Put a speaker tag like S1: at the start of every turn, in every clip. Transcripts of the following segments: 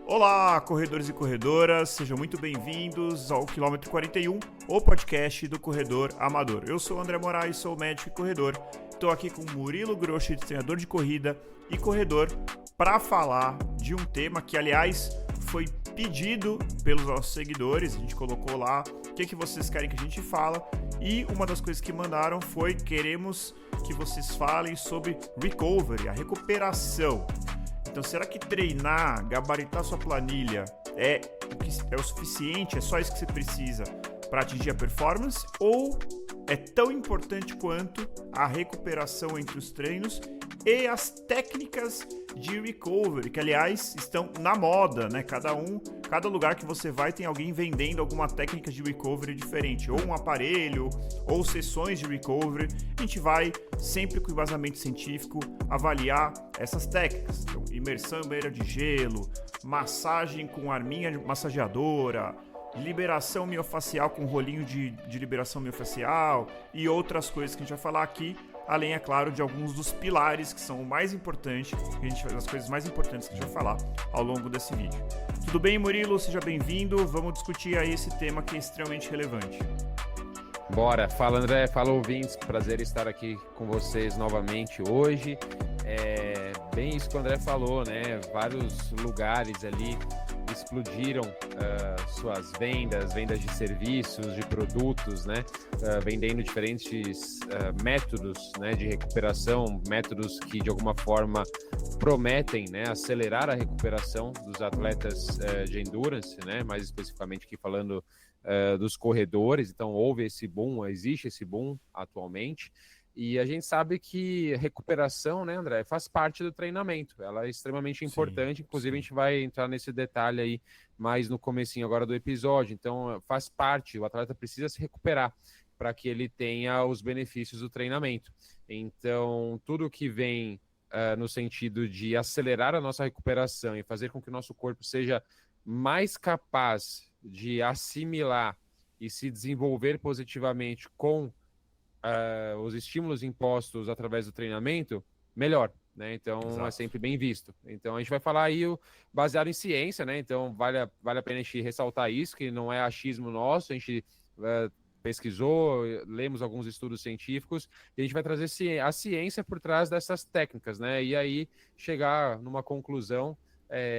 S1: Olá, corredores e corredoras, sejam muito bem-vindos ao Quilômetro 41, o podcast do Corredor Amador. Eu sou o André Moraes, sou médico e corredor. Estou aqui com o Murilo Groschi, treinador de corrida e corredor, para falar de um tema que, aliás, foi pedido pelos nossos seguidores. A gente colocou lá o que vocês querem que a gente fala, e uma das coisas que mandaram foi: queremos que vocês falem sobre recovery, a recuperação. Então, será que treinar, gabaritar sua planilha é o suficiente? É só isso que você precisa para atingir a performance? Ou é tão importante quanto a recuperação entre os treinos e as técnicas de recovery, que, aliás, estão na moda, né? Cada lugar que você vai tem alguém vendendo alguma técnica de recovery diferente, ou um aparelho, ou sessões de recovery. A gente vai, sempre com embasamento científico, avaliar essas técnicas. Então, imersão em banheira de gelo, massagem com arminha massageadora, liberação miofacial com rolinho de liberação miofacial e outras coisas que a gente vai falar aqui, além, é claro, de alguns dos pilares que são o mais importante, as coisas mais importantes que a gente vai falar ao longo desse vídeo. Tudo bem, Murilo? Seja bem-vindo. Vamos discutir aí esse tema que é extremamente relevante.
S2: Bora. Fala, André. Fala, ouvintes. Prazer estar aqui com vocês novamente hoje. Bem isso que o André falou, né? Vários lugares ali explodiram suas vendas de serviços, de produtos, né? Vendendo diferentes métodos, né, de recuperação, métodos que de alguma forma prometem, né, acelerar a recuperação dos atletas de endurance, né? Mais especificamente aqui falando dos corredores. Então existe esse boom atualmente. E a gente sabe que recuperação, né, André, faz parte do treinamento. Ela é extremamente importante. Inclusive, a gente vai entrar nesse detalhe aí mais no comecinho agora do episódio. Então, faz parte, o atleta precisa se recuperar para que ele tenha os benefícios do treinamento. Então, tudo que vem no sentido de acelerar a nossa recuperação e fazer com que o nosso corpo seja mais capaz de assimilar e se desenvolver positivamente com os estímulos impostos através do treinamento, melhor, né? Então, Exato. É sempre bem visto. Então, a gente vai falar aí baseado em ciência, né? Então, vale a pena a gente ressaltar isso, que não é achismo nosso. A gente pesquisou, lemos alguns estudos científicos, e a gente vai trazer a ciência por trás dessas técnicas, né? E aí chegar numa conclusão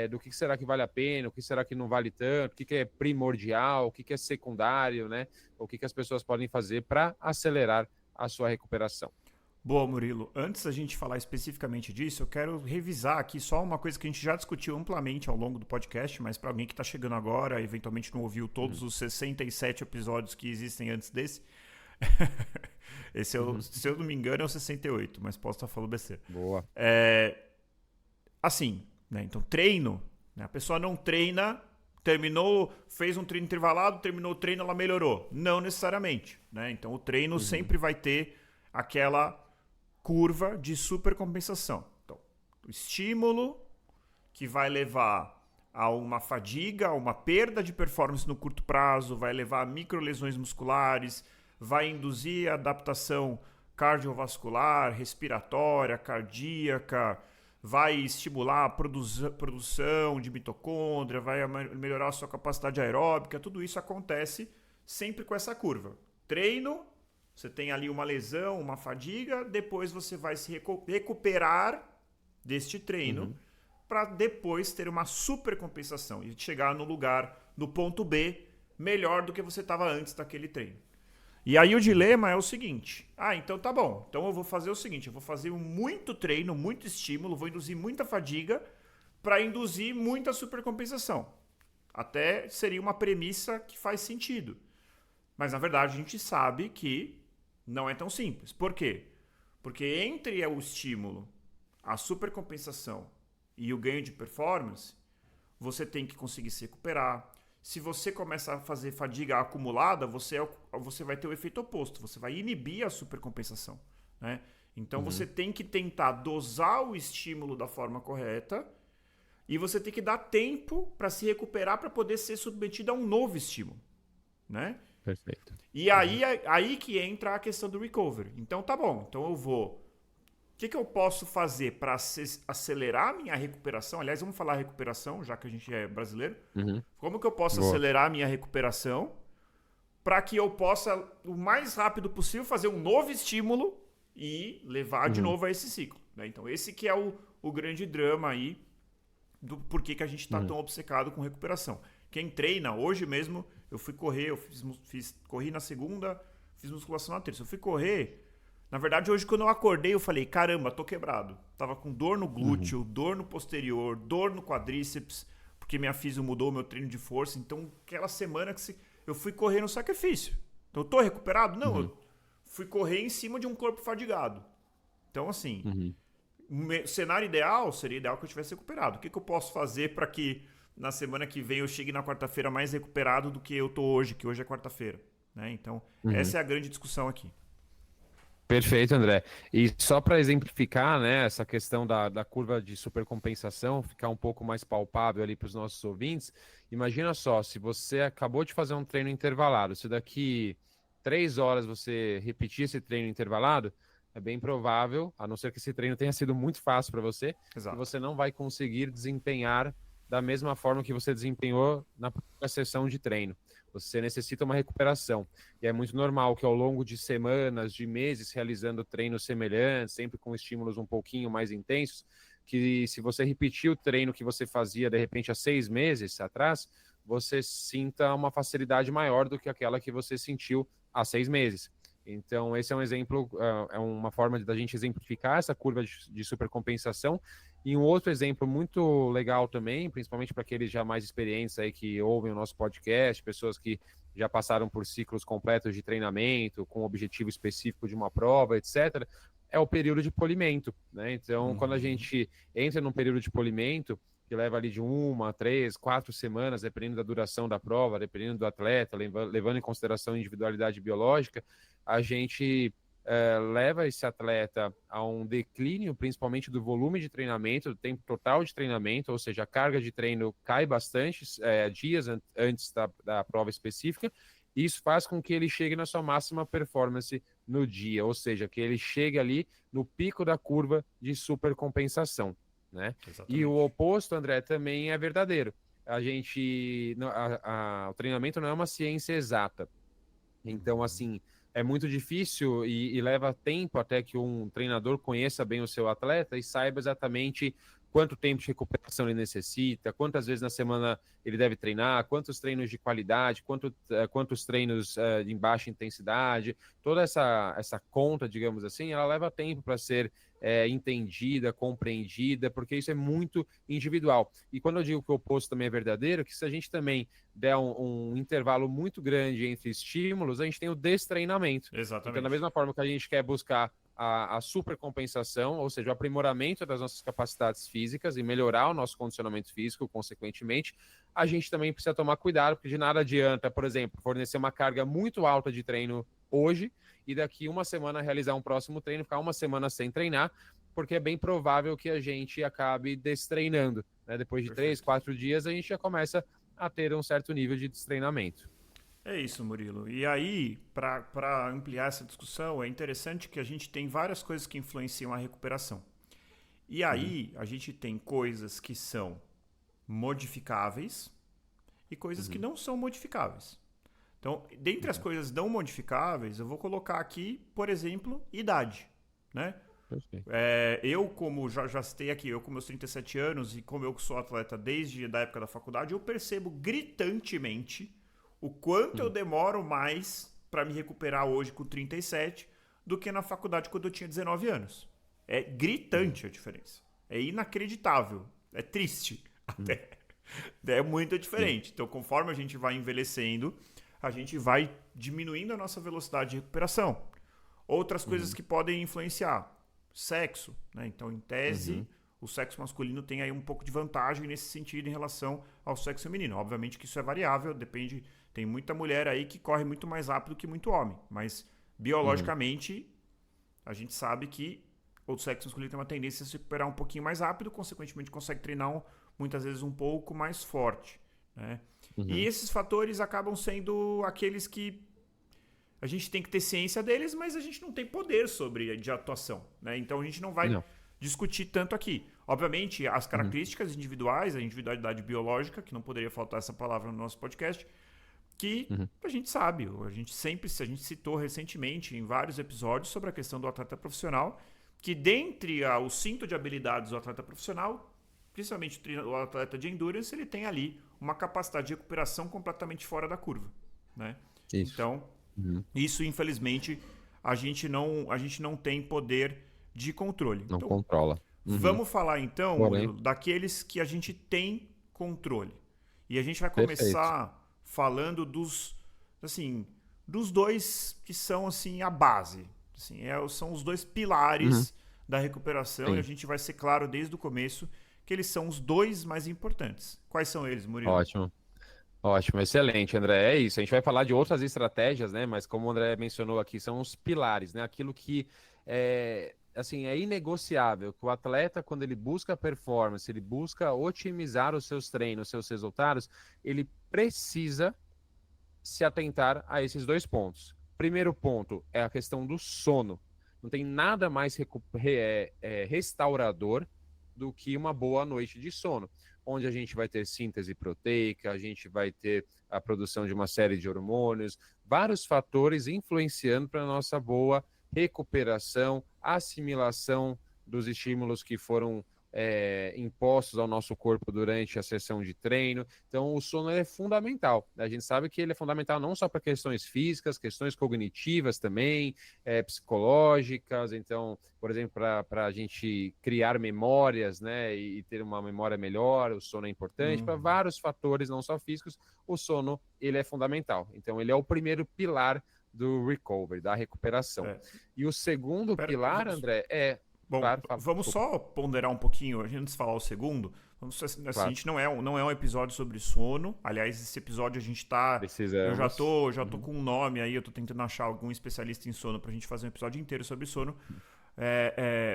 S2: do que será que vale a pena, o que será que não vale tanto, o que é primordial, o que é secundário, né? O que as pessoas podem fazer para acelerar a sua recuperação.
S1: Boa, Murilo. Antes da gente falar especificamente disso, eu quero revisar aqui só uma coisa que a gente já discutiu amplamente ao longo do podcast, mas para alguém que está chegando agora, eventualmente não ouviu todos os 67 episódios que existem antes desse, esse se eu não me engano, é o 68, mas posso estar falando besteira.
S2: Boa.
S1: Assim, né? Então, treino, né? A pessoa não treina, terminou, fez um treino intervalado, terminou o treino, ela melhorou. Não necessariamente, né? Então, o treino sempre vai ter aquela curva de supercompensação. Então, o estímulo que vai levar a uma fadiga, a uma perda de performance no curto prazo, vai levar a microlesões musculares, vai induzir a adaptação cardiovascular, respiratória, cardíaca, vai estimular a produção de mitocôndria, vai melhorar a sua capacidade aeróbica. Tudo isso acontece sempre com essa curva. Treino, você tem ali uma lesão, uma fadiga, depois você vai se recuperar deste treino para depois ter uma supercompensação e chegar no lugar, no ponto B, melhor do que você estava antes daquele treino. E aí o dilema é o seguinte: então tá bom, então eu vou fazer o seguinte, eu vou fazer muito treino, muito estímulo, vou induzir muita fadiga para induzir muita supercompensação. Até seria uma premissa que faz sentido. Mas na verdade a gente sabe que não é tão simples. Por quê? Porque entre o estímulo, a supercompensação e o ganho de performance, você tem que conseguir se recuperar. Se você começa a fazer fadiga acumulada, você vai ter o efeito oposto. Você vai inibir a supercompensação, né? Então você tem que tentar dosar o estímulo da forma correta e você tem que dar tempo para se recuperar para poder ser submetido a um novo estímulo, né?
S2: Perfeito.
S1: E aí que entra a questão do recovery. Então tá bom, então eu vou que eu posso fazer para acelerar a minha recuperação? Aliás, vamos falar recuperação, já que a gente é brasileiro.
S2: Uhum.
S1: Como que eu posso
S2: Boa.
S1: acelerar a minha recuperação para que eu possa, o mais rápido possível, fazer um novo estímulo e levar de novo a esse ciclo, né? Então, esse que é o grande drama aí do porquê que a gente está tão obcecado com recuperação. Quem treina, hoje mesmo, eu fui correr, corri na segunda, fiz musculação na terça. Eu fui correr, na verdade, hoje quando eu acordei, eu falei, caramba, tô quebrado. Tava com dor no glúteo, dor no posterior, dor no quadríceps, porque minha físio mudou, meu treino de força. Então, aquela semana que eu fui correr no sacrifício. Então, eu tô recuperado? Não, eu fui correr em cima de um corpo fadigado. Então, assim, o cenário ideal seria ideal que eu tivesse recuperado. O que eu posso fazer para que na semana que vem eu chegue na quarta-feira mais recuperado do que eu tô hoje, que hoje é quarta-feira, né? Então, essa é a grande discussão aqui.
S2: Perfeito, André. E só para exemplificar, né, essa questão da curva de supercompensação, ficar um pouco mais palpável ali para os nossos ouvintes, imagina só, se você acabou de fazer um treino intervalado, se daqui 3 horas você repetir esse treino intervalado, é bem provável, a não ser que esse treino tenha sido muito fácil para você,
S1: Exato.
S2: que você não vai conseguir desempenhar da mesma forma que você desempenhou na primeira sessão de treino. Você necessita uma recuperação. E é muito normal que ao longo de semanas, de meses, realizando treinos semelhantes, sempre com estímulos um pouquinho mais intensos, que se você repetir o treino que você fazia, de repente, há 6 meses atrás, você sinta uma facilidade maior do que aquela que você sentiu há 6 meses. Então, esse é um exemplo, é uma forma da gente exemplificar essa curva de supercompensação. E um outro exemplo muito legal também, principalmente para aqueles já mais experientes aí que ouvem o nosso podcast, pessoas que já passaram por ciclos completos de treinamento, com objetivo específico de uma prova, etc., é o período de polimento, né? Então, quando a gente entra num período de polimento, que leva ali de 1, 3, 4 semanas, dependendo da duração da prova, dependendo do atleta, levando em consideração a individualidade biológica, a gente leva esse atleta a um declínio, principalmente do volume de treinamento, do tempo total de treinamento, ou seja, a carga de treino cai bastante dias antes da prova específica, e isso faz com que ele chegue na sua máxima performance no dia, ou seja, que ele chegue ali no pico da curva de supercompensação, né? E o oposto, André, também é verdadeiro. A gente, o treinamento não é uma ciência exata. Então, assim, é muito difícil e leva tempo até que um treinador conheça bem o seu atleta e saiba exatamente quanto tempo de recuperação ele necessita, quantas vezes na semana ele deve treinar, quantos treinos de qualidade, quantos treinos em baixa intensidade. Toda essa conta, digamos assim, ela leva tempo para ser entendida, compreendida, porque isso é muito individual. E quando eu digo que o oposto também é verdadeiro, que se a gente também der um intervalo muito grande entre estímulos, a gente tem o destreinamento.
S1: Exatamente.
S2: Então, da mesma forma que a gente quer buscar a supercompensação, ou seja, o aprimoramento das nossas capacidades físicas e melhorar o nosso condicionamento físico, consequentemente, a gente também precisa tomar cuidado, porque de nada adianta, por exemplo, fornecer uma carga muito alta de treino hoje e daqui uma semana realizar um próximo treino, ficar uma semana sem treinar, porque é bem provável que a gente acabe destreinando, né? Depois de 3, 4 dias, a gente já começa a ter um certo nível de destreinamento.
S1: É isso, Murilo. E aí, para ampliar essa discussão, é interessante que a gente tem várias coisas que influenciam a recuperação. E aí, a gente tem coisas que são modificáveis e coisas que não são modificáveis. Então, dentre as coisas não modificáveis, eu vou colocar aqui, por exemplo, idade, né? Eu, como já citei aqui, eu com meus 37 anos e como eu sou atleta desde a época da faculdade, eu percebo gritantemente o quanto eu demoro mais para me recuperar hoje com 37 do que na faculdade quando eu tinha 19 anos. É gritante a diferença. É inacreditável. É triste até. É muito diferente. Então, conforme a gente vai envelhecendo, a gente vai diminuindo a nossa velocidade de recuperação. Outras coisas que podem influenciar. Sexo, né? Então, em tese, o sexo masculino tem aí um pouco de vantagem nesse sentido em relação ao sexo feminino. Obviamente que isso é variável, depende. Tem muita mulher aí que corre muito mais rápido que muito homem. Mas, biologicamente, a gente sabe que o sexo masculino tem uma tendência a se recuperar um pouquinho mais rápido, consequentemente consegue treinar muitas vezes um pouco mais forte, né? E esses fatores acabam sendo aqueles que a gente tem que ter ciência deles, mas a gente não tem poder sobre de atuação, né? Então a gente não vai discutir tanto aqui. Obviamente, as características individuais, a individualidade biológica, que não poderia faltar essa palavra no nosso podcast, que a gente sabe, a gente citou recentemente em vários episódios sobre a questão do atleta profissional, que dentre o cinto de habilidades do atleta profissional, principalmente o atleta de endurance, ele tem ali uma capacidade de recuperação completamente fora da curva, né?
S2: Isso.
S1: Então, isso infelizmente a gente não tem poder de controle.
S2: Não
S1: então,
S2: controla.
S1: Vamos falar então,
S2: Porém,
S1: daqueles que a gente tem controle. E a gente vai começar falando dos dois que são assim a base. Assim, são os dois pilares da recuperação.
S2: Sim.
S1: E a gente vai ser claro desde o começo que eles são os dois mais importantes. Quais são eles, Murilo?
S2: Ótimo, excelente, André. É isso. A gente vai falar de outras estratégias, né? Mas como o André mencionou aqui, são os pilares, né? Aquilo que é inegociável, que o atleta, quando ele busca performance, ele busca otimizar os seus treinos, os seus resultados, ele precisa se atentar a esses dois pontos. Primeiro ponto é a questão do sono. Não tem nada mais restaurador do que uma boa noite de sono, onde a gente vai ter síntese proteica, a gente vai ter a produção de uma série de hormônios, vários fatores influenciando para a nossa boa recuperação, assimilação dos estímulos que foram impostos ao nosso corpo durante a sessão de treino. Então, o sono é fundamental. A gente sabe que ele é fundamental não só para questões físicas, questões cognitivas também, psicológicas. Então, por exemplo, para a gente criar memórias, né, e ter uma memória melhor, o sono é importante. Para vários fatores, não só físicos, o sono ele é fundamental. Então, ele é o primeiro pilar do recovery, da recuperação. E o segundo pilar, André,
S1: Bom,
S2: claro,
S1: vamos só ponderar um pouquinho, antes de falar o segundo. A gente não é um episódio sobre sono. Aliás, esse episódio a gente tá. Eu já tô com um nome aí, eu tô tentando achar algum especialista em sono pra gente fazer um episódio inteiro sobre sono.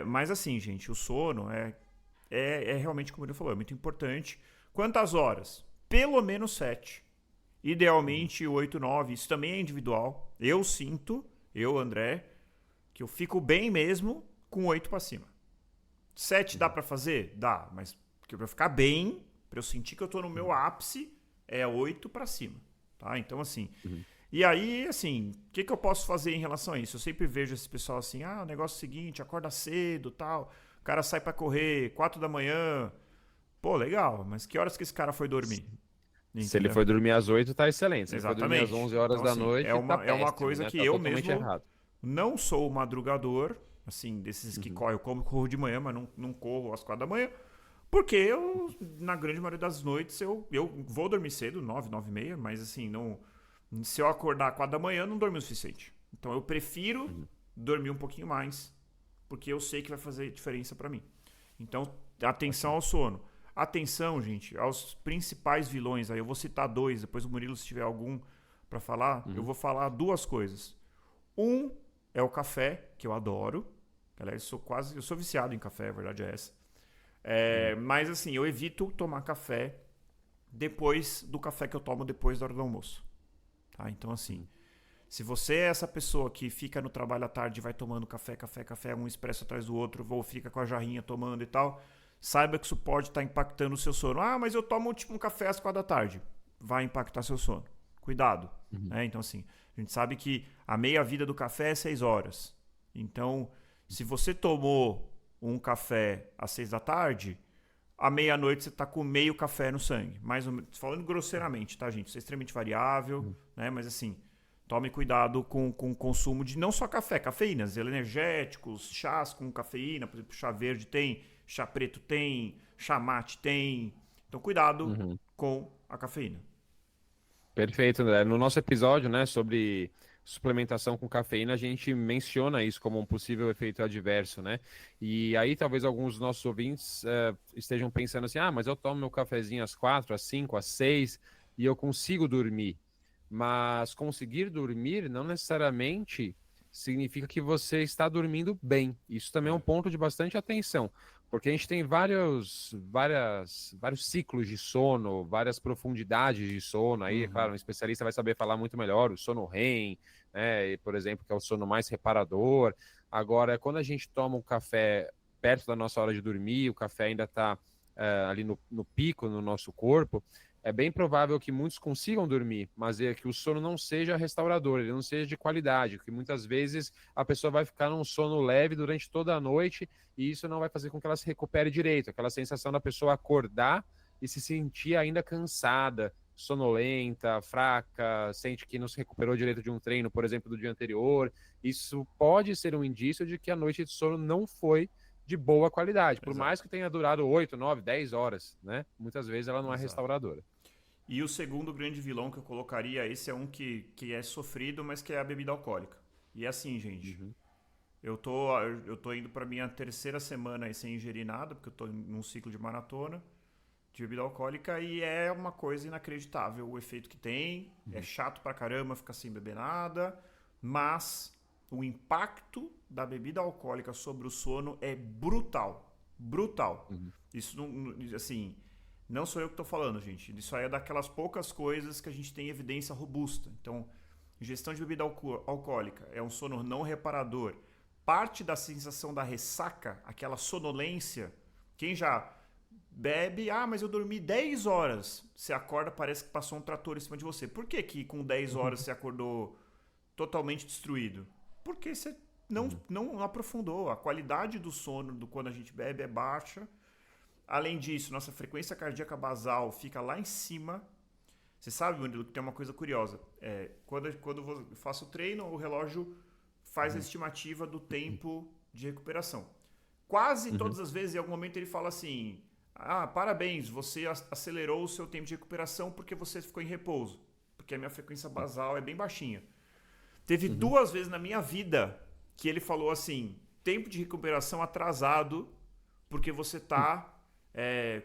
S1: Mas assim, gente, o sono é realmente, como ele falou, é muito importante. Quantas horas? Pelo menos 7. Idealmente 8, 9. Isso também é individual. Eu sinto, André, que eu fico bem mesmo com 8 para cima. 7 dá para fazer? Dá, mas para eu ficar bem, para eu sentir que eu tô no meu ápice, é 8 para cima, tá? Então assim, e aí assim, o que eu posso fazer em relação a isso? Eu sempre vejo esse pessoal assim, o negócio é o seguinte, acorda cedo, tal, o cara sai para correr 4 da manhã. Pô, legal, mas que horas que esse cara foi dormir? Entendeu?
S2: Se ele foi dormir às 8, tá excelente. Se
S1: Exatamente.
S2: ele foi dormir às 11 horas
S1: então,
S2: da
S1: assim,
S2: noite,
S1: é uma
S2: péssimo,
S1: coisa
S2: né?
S1: que
S2: Tá
S1: eu
S2: totalmente
S1: mesmo
S2: errado.
S1: Não sou madrugador, assim, desses que correm. Eu corro de manhã, mas não corro às 4 da manhã. Porque eu, na grande maioria das noites, eu vou dormir cedo, 9, 9 e meia, mas assim, se eu acordar às 4 da manhã, não dormi o suficiente. Então eu prefiro dormir um pouquinho mais, porque eu sei que vai fazer diferença pra mim. Então, atenção ao sono. Atenção, gente, aos principais vilões. Aí eu vou citar 2, depois o Murilo, se tiver algum pra falar, eu vou falar 2 coisas. Um é o café, que eu adoro. Aliás, eu sou viciado em café, a verdade é essa. Mas assim, eu evito tomar café depois do café que eu tomo depois da hora do almoço. Tá? Então assim, se você é essa pessoa que fica no trabalho à tarde e vai tomando café, um expresso atrás do outro, ou fica com a jarrinha tomando e tal, saiba que isso pode estar impactando o seu sono. Mas eu tomo tipo um café às 4 da tarde. Vai impactar seu sono. Cuidado. Né? Então assim, a gente sabe que a meia-vida do café é 6 horas. Então, se você tomou um café às 6 da tarde, à meia-noite você está com meio café no sangue. Mais ou menos, falando grosseiramente, tá, gente? Isso é extremamente variável, né? Mas assim, tome cuidado com o consumo de não só café, cafeínas, energéticos, chás com cafeína, por exemplo, chá verde tem, chá preto tem, chá mate tem. Então, cuidado com a cafeína.
S2: Perfeito, André. No nosso episódio, né, sobre suplementação com cafeína, a gente menciona isso como um possível efeito adverso, né? E aí talvez alguns dos nossos ouvintes estejam pensando assim, mas eu tomo meu cafezinho às 4, às 5, às 6 e eu consigo dormir. Mas conseguir dormir não necessariamente significa que você está dormindo bem. Isso também é um ponto de bastante atenção. Porque a gente tem vários ciclos de sono, várias profundidades de sono. Aí, é claro, um especialista vai saber falar muito melhor, o sono REM, né? Por exemplo, que é o sono mais reparador. Agora, quando a gente toma um café perto da nossa hora de dormir, o café ainda está ali no pico no nosso corpo, é bem provável que muitos consigam dormir, mas é que o sono não seja restaurador, ele não seja de qualidade, porque muitas vezes a pessoa vai ficar num sono leve durante toda a noite e isso não vai fazer com que ela se recupere direito, aquela sensação da pessoa acordar e se sentir ainda cansada, sonolenta, fraca, sente que não se recuperou direito de um treino, por exemplo, do dia anterior. Isso pode ser um indício de que a noite de sono não foi de boa qualidade, por mais que tenha durado 8, 9, 10 horas, né? Muitas vezes ela não é restauradora.
S1: E o segundo grande vilão que eu colocaria, esse é um que é sofrido, mas que é a bebida alcoólica. E é assim, gente, eu tô indo pra minha terceira semana aí sem ingerir nada, porque eu tô num ciclo de maratona de bebida alcoólica e é uma coisa inacreditável o efeito que tem. É chato pra caramba ficar sem beber nada, mas o impacto da bebida alcoólica sobre o sono é brutal. Brutal. Isso não, assim, não sou eu que estou falando, gente. Isso aí é daquelas poucas coisas que a gente tem evidência robusta. Então, ingestão de bebida alcoólica é um sono não reparador. Parte da sensação da ressaca, aquela sonolência, quem já bebe, mas eu dormi 10 horas. Você acorda, parece que passou um trator em cima de você. Por que que com 10 horas você acordou totalmente destruído? Porque você não aprofundou. A qualidade do sono quando a gente bebe é baixa. Além disso, nossa frequência cardíaca basal fica lá em cima. Você sabe, Murilo, que tem uma coisa curiosa. Quando eu faço treino, o relógio faz a estimativa do tempo de recuperação. Quase todas as vezes, em algum momento, ele fala assim: parabéns, você acelerou o seu tempo de recuperação porque você ficou em repouso. Porque a minha frequência basal é bem baixinha. Teve 2 vezes na minha vida que ele falou assim: tempo de recuperação atrasado porque você tá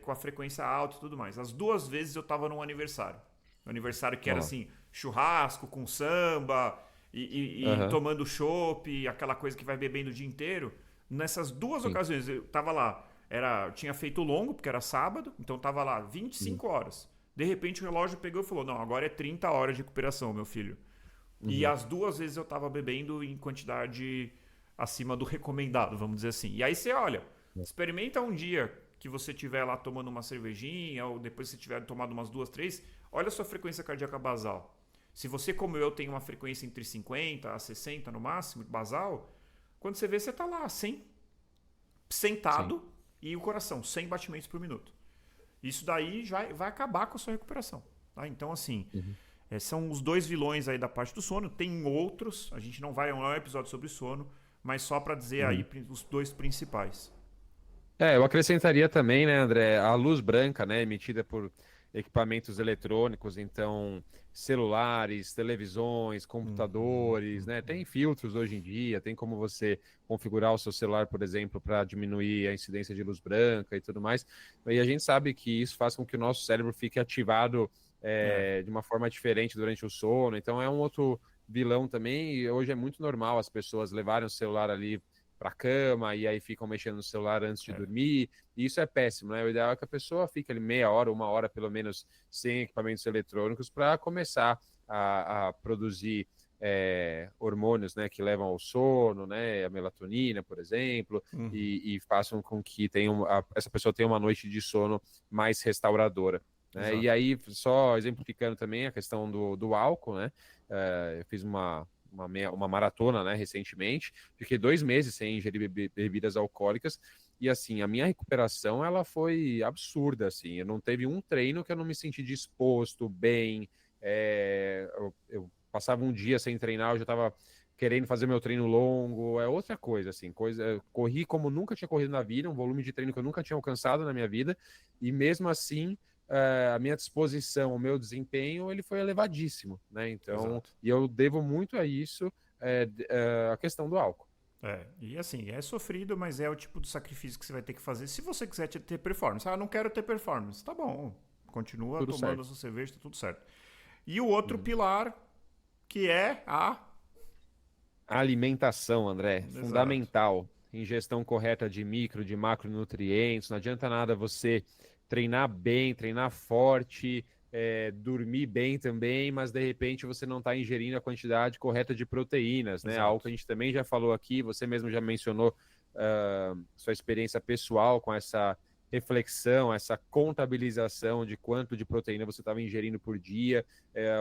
S1: com a frequência alta e tudo mais. As 2 vezes eu tava num aniversário. Um aniversário que era assim, churrasco com samba e tomando chopp, aquela coisa que vai bebendo o dia inteiro. Nessas 2 ocasiões eu tava lá, eu tinha feito longo, porque era sábado, então tava lá 25 horas. De repente o relógio pegou e falou: não, agora é 30 horas de recuperação, meu filho. E as 2 vezes eu tava bebendo em quantidade acima do recomendado, vamos dizer assim. E aí você olha, experimenta um dia que você estiver lá tomando uma cervejinha, ou depois você tiver tomado umas 2, 3, olha a sua frequência cardíaca basal. Se você, como eu, tem uma frequência entre 50 a 60 no máximo, basal, quando você vê, você tá lá, sentado, e o coração, 100 batimentos por minuto. Isso daí já vai acabar com a sua recuperação. Tá? Então, assim, são os 2 vilões aí da parte do sono. Tem outros, a gente não é um episódio sobre sono, mas só para dizer aí os 2 principais.
S2: Eu acrescentaria também, né, André, a luz branca, né, emitida por equipamentos eletrônicos, então celulares, televisões, computadores, né, tem filtros hoje em dia, tem como você configurar o seu celular, por exemplo, para diminuir a incidência de luz branca e tudo mais, e a gente sabe que isso faz com que o nosso cérebro fique ativado de uma forma diferente durante o sono, então é um outro vilão também, e hoje é muito normal as pessoas levarem o celular ali para a cama e aí ficam mexendo no celular antes de dormir, e isso é péssimo, né? O ideal é que a pessoa fique ali meia hora, 1 hora pelo menos sem equipamentos eletrônicos para começar a produzir hormônios, né, que levam ao sono, né, a melatonina, por exemplo, e façam com que essa pessoa tenha uma noite de sono mais restauradora. Né? E aí, só exemplificando também a questão do álcool, né? Eu fiz uma maratona, né, recentemente, fiquei 2 meses sem ingerir bebidas alcoólicas e assim, a minha recuperação ela foi absurda, assim, eu não teve um treino que eu não me senti disposto, bem, eu passava um dia sem treinar, eu já estava querendo fazer meu treino longo, é outra coisa, assim, corri como nunca tinha corrido na vida, um volume de treino que eu nunca tinha alcançado na minha vida, e mesmo assim, a minha disposição, o meu desempenho, ele foi elevadíssimo, né? Então, e eu devo muito a isso, a questão do álcool.
S1: E assim, é sofrido, mas é o tipo de sacrifício que você vai ter que fazer se você quiser ter performance. Não quero ter performance. Tá bom, continua tudo tomando a sua cerveja, tá tudo certo. E o outro pilar, que é a
S2: alimentação, André, fundamental. ingestão correta de micro, de macronutrientes, não adianta nada você treinar bem, treinar forte, dormir bem também, mas de repente você não está ingerindo a quantidade correta de proteínas, né?
S1: Exato.
S2: Algo que a gente também já falou aqui, você mesmo já mencionou sua experiência pessoal com essa reflexão, essa contabilização de quanto de proteína você estava ingerindo por dia,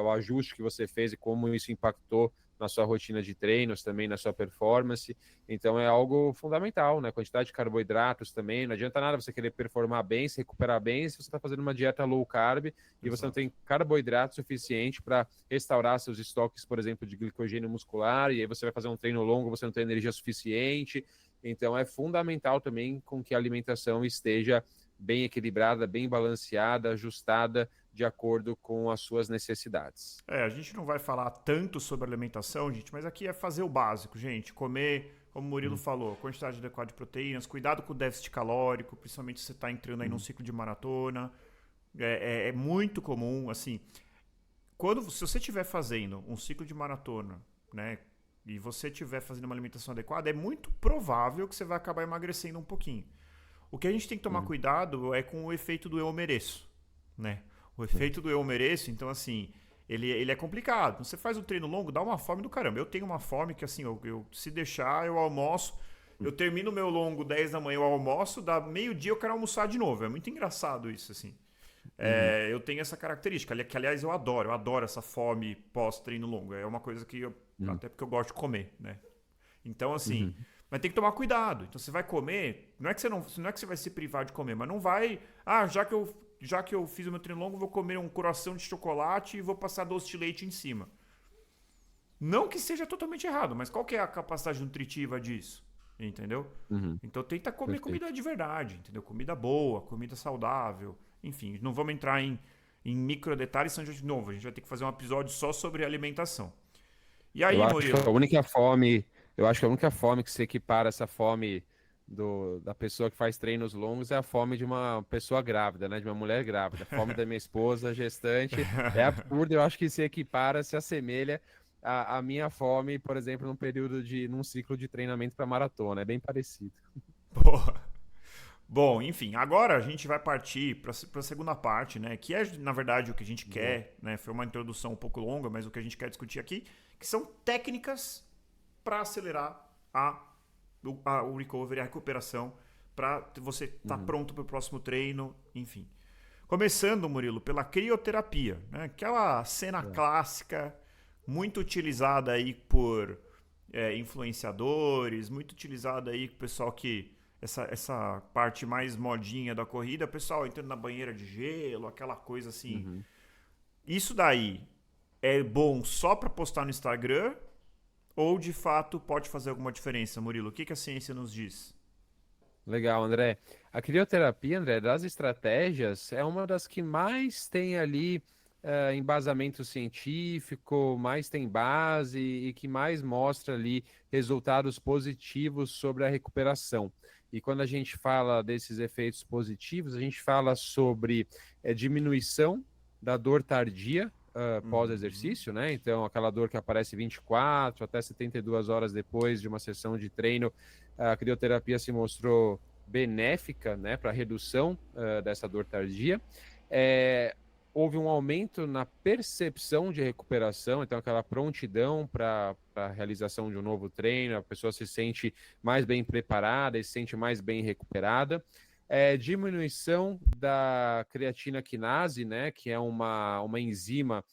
S2: o ajuste que você fez e como isso impactou na sua rotina de treinos, também na sua performance. Então é algo fundamental, né? Quantidade de carboidratos também. Não adianta nada você querer performar bem, se recuperar bem, se você está fazendo uma dieta low carb e você não tem carboidrato suficiente para restaurar seus estoques, por exemplo, de glicogênio muscular, e aí você vai fazer um treino longo, você não tem energia suficiente. Então é fundamental também com que a alimentação esteja bem equilibrada, bem balanceada, ajustada de acordo com as suas necessidades.
S1: A gente não vai falar tanto sobre alimentação, gente, mas aqui é fazer o básico, gente. Comer, como o Murilo falou, quantidade adequada de proteínas, cuidado com o déficit calórico, principalmente se você está entrando aí num ciclo de maratona. É muito comum, assim, se você estiver fazendo um ciclo de maratona, né, e você estiver fazendo uma alimentação adequada, é muito provável que você vai acabar emagrecendo um pouquinho. O que a gente tem que tomar cuidado é com o efeito do eu mereço, né? O efeito do eu mereço, então assim, ele é complicado. Você faz um treino longo, dá uma fome do caramba. Eu tenho uma fome que assim, se deixar, eu almoço, eu termino o meu longo 10 da manhã, eu almoço, dá meio-dia eu quero almoçar de novo. É muito engraçado isso, assim. Eu tenho essa característica, que aliás eu adoro essa fome pós-treino longo. É uma coisa que até porque eu gosto de comer, né? Então assim, mas tem que tomar cuidado. Então você vai comer, não é que você vai se privar de comer, mas não vai, já que eu fiz o meu treino longo, vou comer um coração de chocolate e vou passar doce de leite em cima. Não que seja totalmente errado, mas qual que é a capacidade nutritiva disso? Entendeu? Então tenta comer comida de verdade, entendeu? Comida boa, comida saudável, enfim, não vamos entrar em micro detalhes, senão de novo, a gente vai ter que fazer um episódio só sobre alimentação. E aí, Murilo?
S2: Eu acho que a única fome que se equipara a essa fome da pessoa que faz treinos longos é a fome de uma pessoa grávida, né? De uma mulher grávida. A fome da minha esposa gestante é absurdo. Eu acho que se equipara, se assemelha à minha fome, por exemplo, num ciclo de treinamento para maratona. É bem parecido.
S1: Boa. Bom, enfim, agora a gente vai partir para a segunda parte, né? Que é, na verdade, o que a gente quer, né? Foi uma introdução um pouco longa, mas o que a gente quer discutir aqui, que são técnicas para acelerar o recovery, a recuperação, para você estar pronto para o próximo treino, enfim. Começando, Murilo, pela crioterapia, né? Aquela cena clássica, muito utilizada aí por influenciadores, muito utilizada aí com o pessoal que... Essa parte mais modinha da corrida, o pessoal entrando na banheira de gelo, aquela coisa assim. Isso daí é bom só para postar no Instagram ou de fato pode fazer alguma diferença, Murilo? O que a ciência nos diz?
S2: Legal, André. A crioterapia, André, das estratégias, é uma das que mais tem ali embasamento científico, mais tem base e que mais mostra ali resultados positivos sobre a recuperação. E quando a gente fala desses efeitos positivos, a gente fala sobre diminuição da dor tardia pós-exercício, né? Então, aquela dor que aparece 24 até 72 horas depois de uma sessão de treino, a crioterapia se mostrou benéfica, né, para a redução dessa dor tardia. Houve um aumento na percepção de recuperação, então aquela prontidão para a realização de um novo treino, a pessoa se sente mais bem preparada e se sente mais bem recuperada. Diminuição da creatina quinase, né, que é uma enzima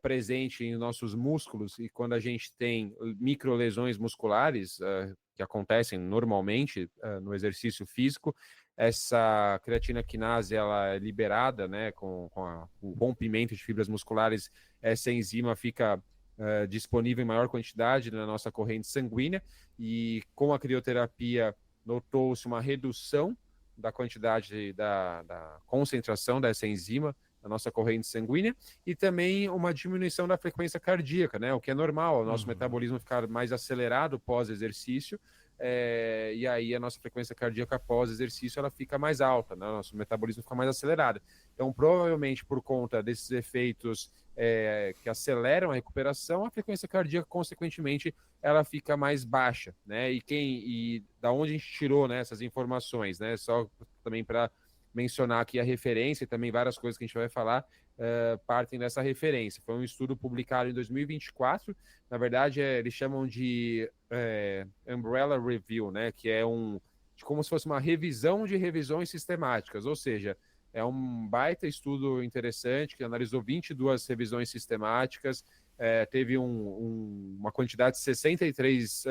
S2: presente em nossos músculos, e quando a gente tem microlesões musculares, que acontecem normalmente no exercício físico, essa creatina quinase ela é liberada, né, com o rompimento de fibras musculares, essa enzima fica disponível em maior quantidade na nossa corrente sanguínea, e com a crioterapia notou-se uma redução da quantidade da concentração dessa enzima na nossa corrente sanguínea, e também uma diminuição da frequência cardíaca, né, o que é normal, o nosso metabolismo ficar mais acelerado pós-exercício, e aí a nossa frequência cardíaca pós-exercício ela fica mais alta, né? Nosso metabolismo fica mais acelerado. Então, provavelmente por conta desses efeitos que aceleram a recuperação, a frequência cardíaca, consequentemente, ela fica mais baixa, né? E da onde a gente tirou, né, essas informações, né? Só também para mencionar aqui a referência e também várias coisas que a gente vai falar partem dessa referência. Foi um estudo publicado em 2024, na verdade eles chamam de Umbrella Review, né? Que é como se fosse uma revisão de revisões sistemáticas, ou seja, é um baita estudo interessante que analisou 22 revisões sistemáticas, teve uma quantidade de 63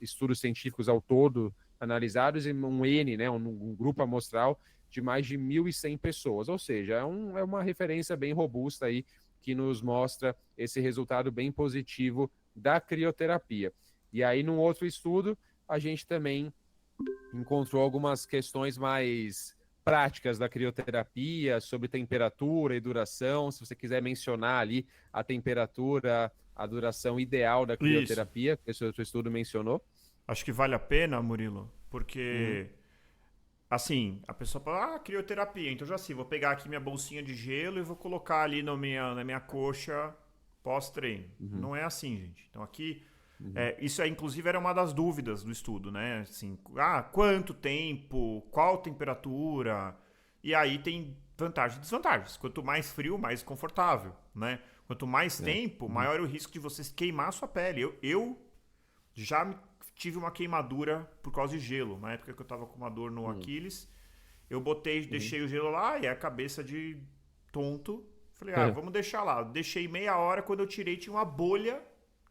S2: estudos científicos ao todo analisados e um N, né, um grupo amostral de mais de 1.100 pessoas, ou seja, é uma referência bem robusta aí que nos mostra esse resultado bem positivo da crioterapia. E aí, num outro estudo, a gente também encontrou algumas questões mais práticas da crioterapia, sobre temperatura e duração, se você quiser mencionar ali a temperatura, a duração ideal da crioterapia, que esse outro estudo mencionou.
S1: Acho que vale a pena, Murilo, porque, assim, a pessoa fala, crioterapia, então já sei, vou pegar aqui minha bolsinha de gelo e vou colocar ali na minha coxa pós-treino. Não é assim, gente. Então aqui, isso inclusive era uma das dúvidas do estudo, né? Assim, quanto tempo, qual temperatura, e aí tem vantagens e desvantagens. Quanto mais frio, mais confortável, né? Quanto mais tempo, maior o risco de você queimar a sua pele. Eu já tive uma queimadura por causa de gelo. Na época que eu tava com uma dor no Aquiles, eu deixei o gelo lá e a cabeça de tonto. Falei, vamos deixar lá. Deixei meia hora, quando eu tirei tinha uma bolha,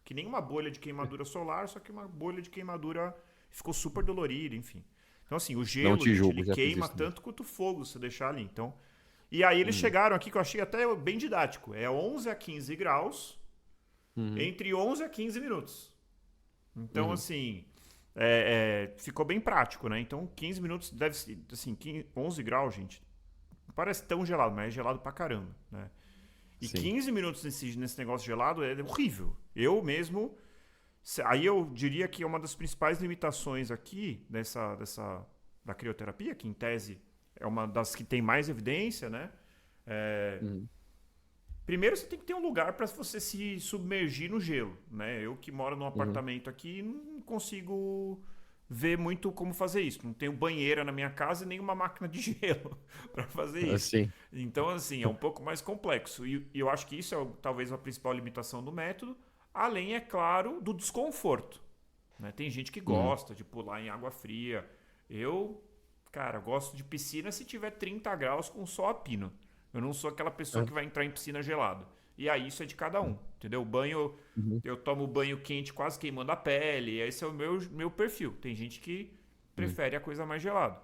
S1: que nem uma bolha de queimadura solar, só que uma bolha de queimadura ficou super dolorida, enfim. Então assim, o gelo, ele queima tanto quanto o fogo se deixar ali. Então, e aí eles chegaram aqui, que eu achei até bem didático, 11 a 15 graus, entre 11 a 15 minutos. Então, assim, ficou bem prático, né? Então, 15 minutos deve ser, assim, 11 graus, gente, não parece tão gelado, mas é gelado pra caramba, né? E 15 minutos nesse negócio gelado é horrível. Eu mesmo, aí eu diria que é uma das principais limitações aqui da crioterapia, que em tese é uma das que tem mais evidência, né? Primeiro você tem que ter um lugar para você se submergir no gelo, né? Eu que moro num apartamento aqui não consigo ver muito como fazer isso. Não tenho banheira na minha casa e nem uma máquina de gelo para fazer isso. Então, assim, é um pouco mais complexo. E eu acho que isso é talvez a principal limitação do método, além, é claro, do desconforto, né? Tem gente que gosta de pular em água fria. Eu, cara, gosto de piscina se tiver 30 graus com sol a pino. Eu não sou aquela pessoa que vai entrar em piscina gelada. E aí isso é de cada um, entendeu? O banho, eu tomo banho quente quase queimando a pele. Esse é o meu perfil. Tem gente que prefere a coisa mais gelada.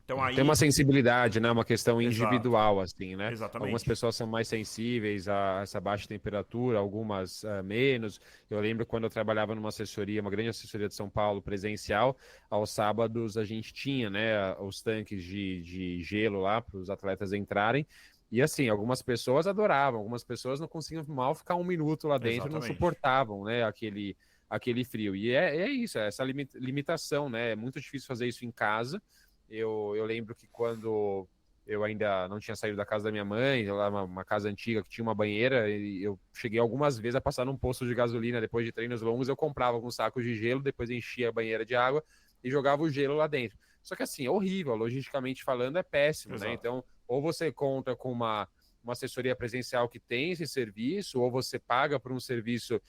S1: Então, aí...
S2: Tem uma sensibilidade, né? Uma questão individual, assim, né?
S1: Exatamente.
S2: Algumas pessoas são mais sensíveis a essa baixa temperatura, algumas menos. Eu lembro quando eu trabalhava numa assessoria, uma grande assessoria de São Paulo, presencial, aos sábados a gente tinha, né, os tanques de gelo lá para os atletas entrarem. E assim, algumas pessoas adoravam, algumas pessoas não conseguiam mal ficar um minuto lá dentro, não suportavam, né, aquele frio. E é isso, é essa limitação, né? É muito difícil fazer isso em casa. Eu lembro que quando eu ainda não tinha saído da casa da minha mãe, lá uma casa antiga que tinha uma banheira, e eu cheguei algumas vezes a passar num posto de gasolina depois de treinos longos, eu comprava alguns sacos de gelo, depois enchia a banheira de água e jogava o gelo lá dentro. Só que assim, é horrível, logisticamente falando, é péssimo, né? Então, ou você conta com uma assessoria presencial que tem esse serviço, ou você paga por um serviço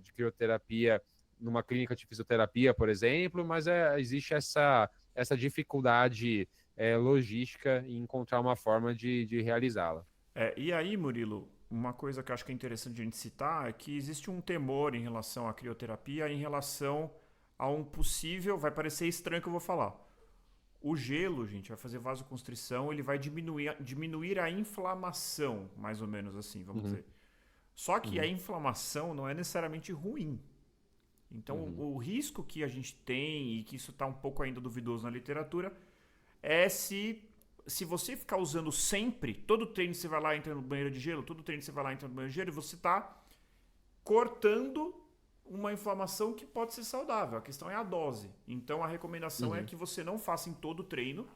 S2: de crioterapia numa clínica de fisioterapia, por exemplo, mas existe essa dificuldade logística em encontrar uma forma de realizá-la.
S1: E aí, Murilo, uma coisa que eu acho que é interessante a gente citar é que existe um temor em relação à crioterapia, em relação a um possível... Vai parecer estranho que eu vou falar. O gelo, gente, vai fazer vasoconstrição, ele vai diminuir a inflamação, mais ou menos assim, vamos dizer. Só que a inflamação não é necessariamente ruim. Então, o risco que a gente tem, e que isso está um pouco ainda duvidoso na literatura, é se você ficar usando sempre, todo treino você vai lá e entra no banheiro de gelo, todo treino você vai lá e entra no banheiro de gelo, e você está cortando uma inflamação que pode ser saudável. A questão é a dose. Então, a recomendação é que você não faça em todo treino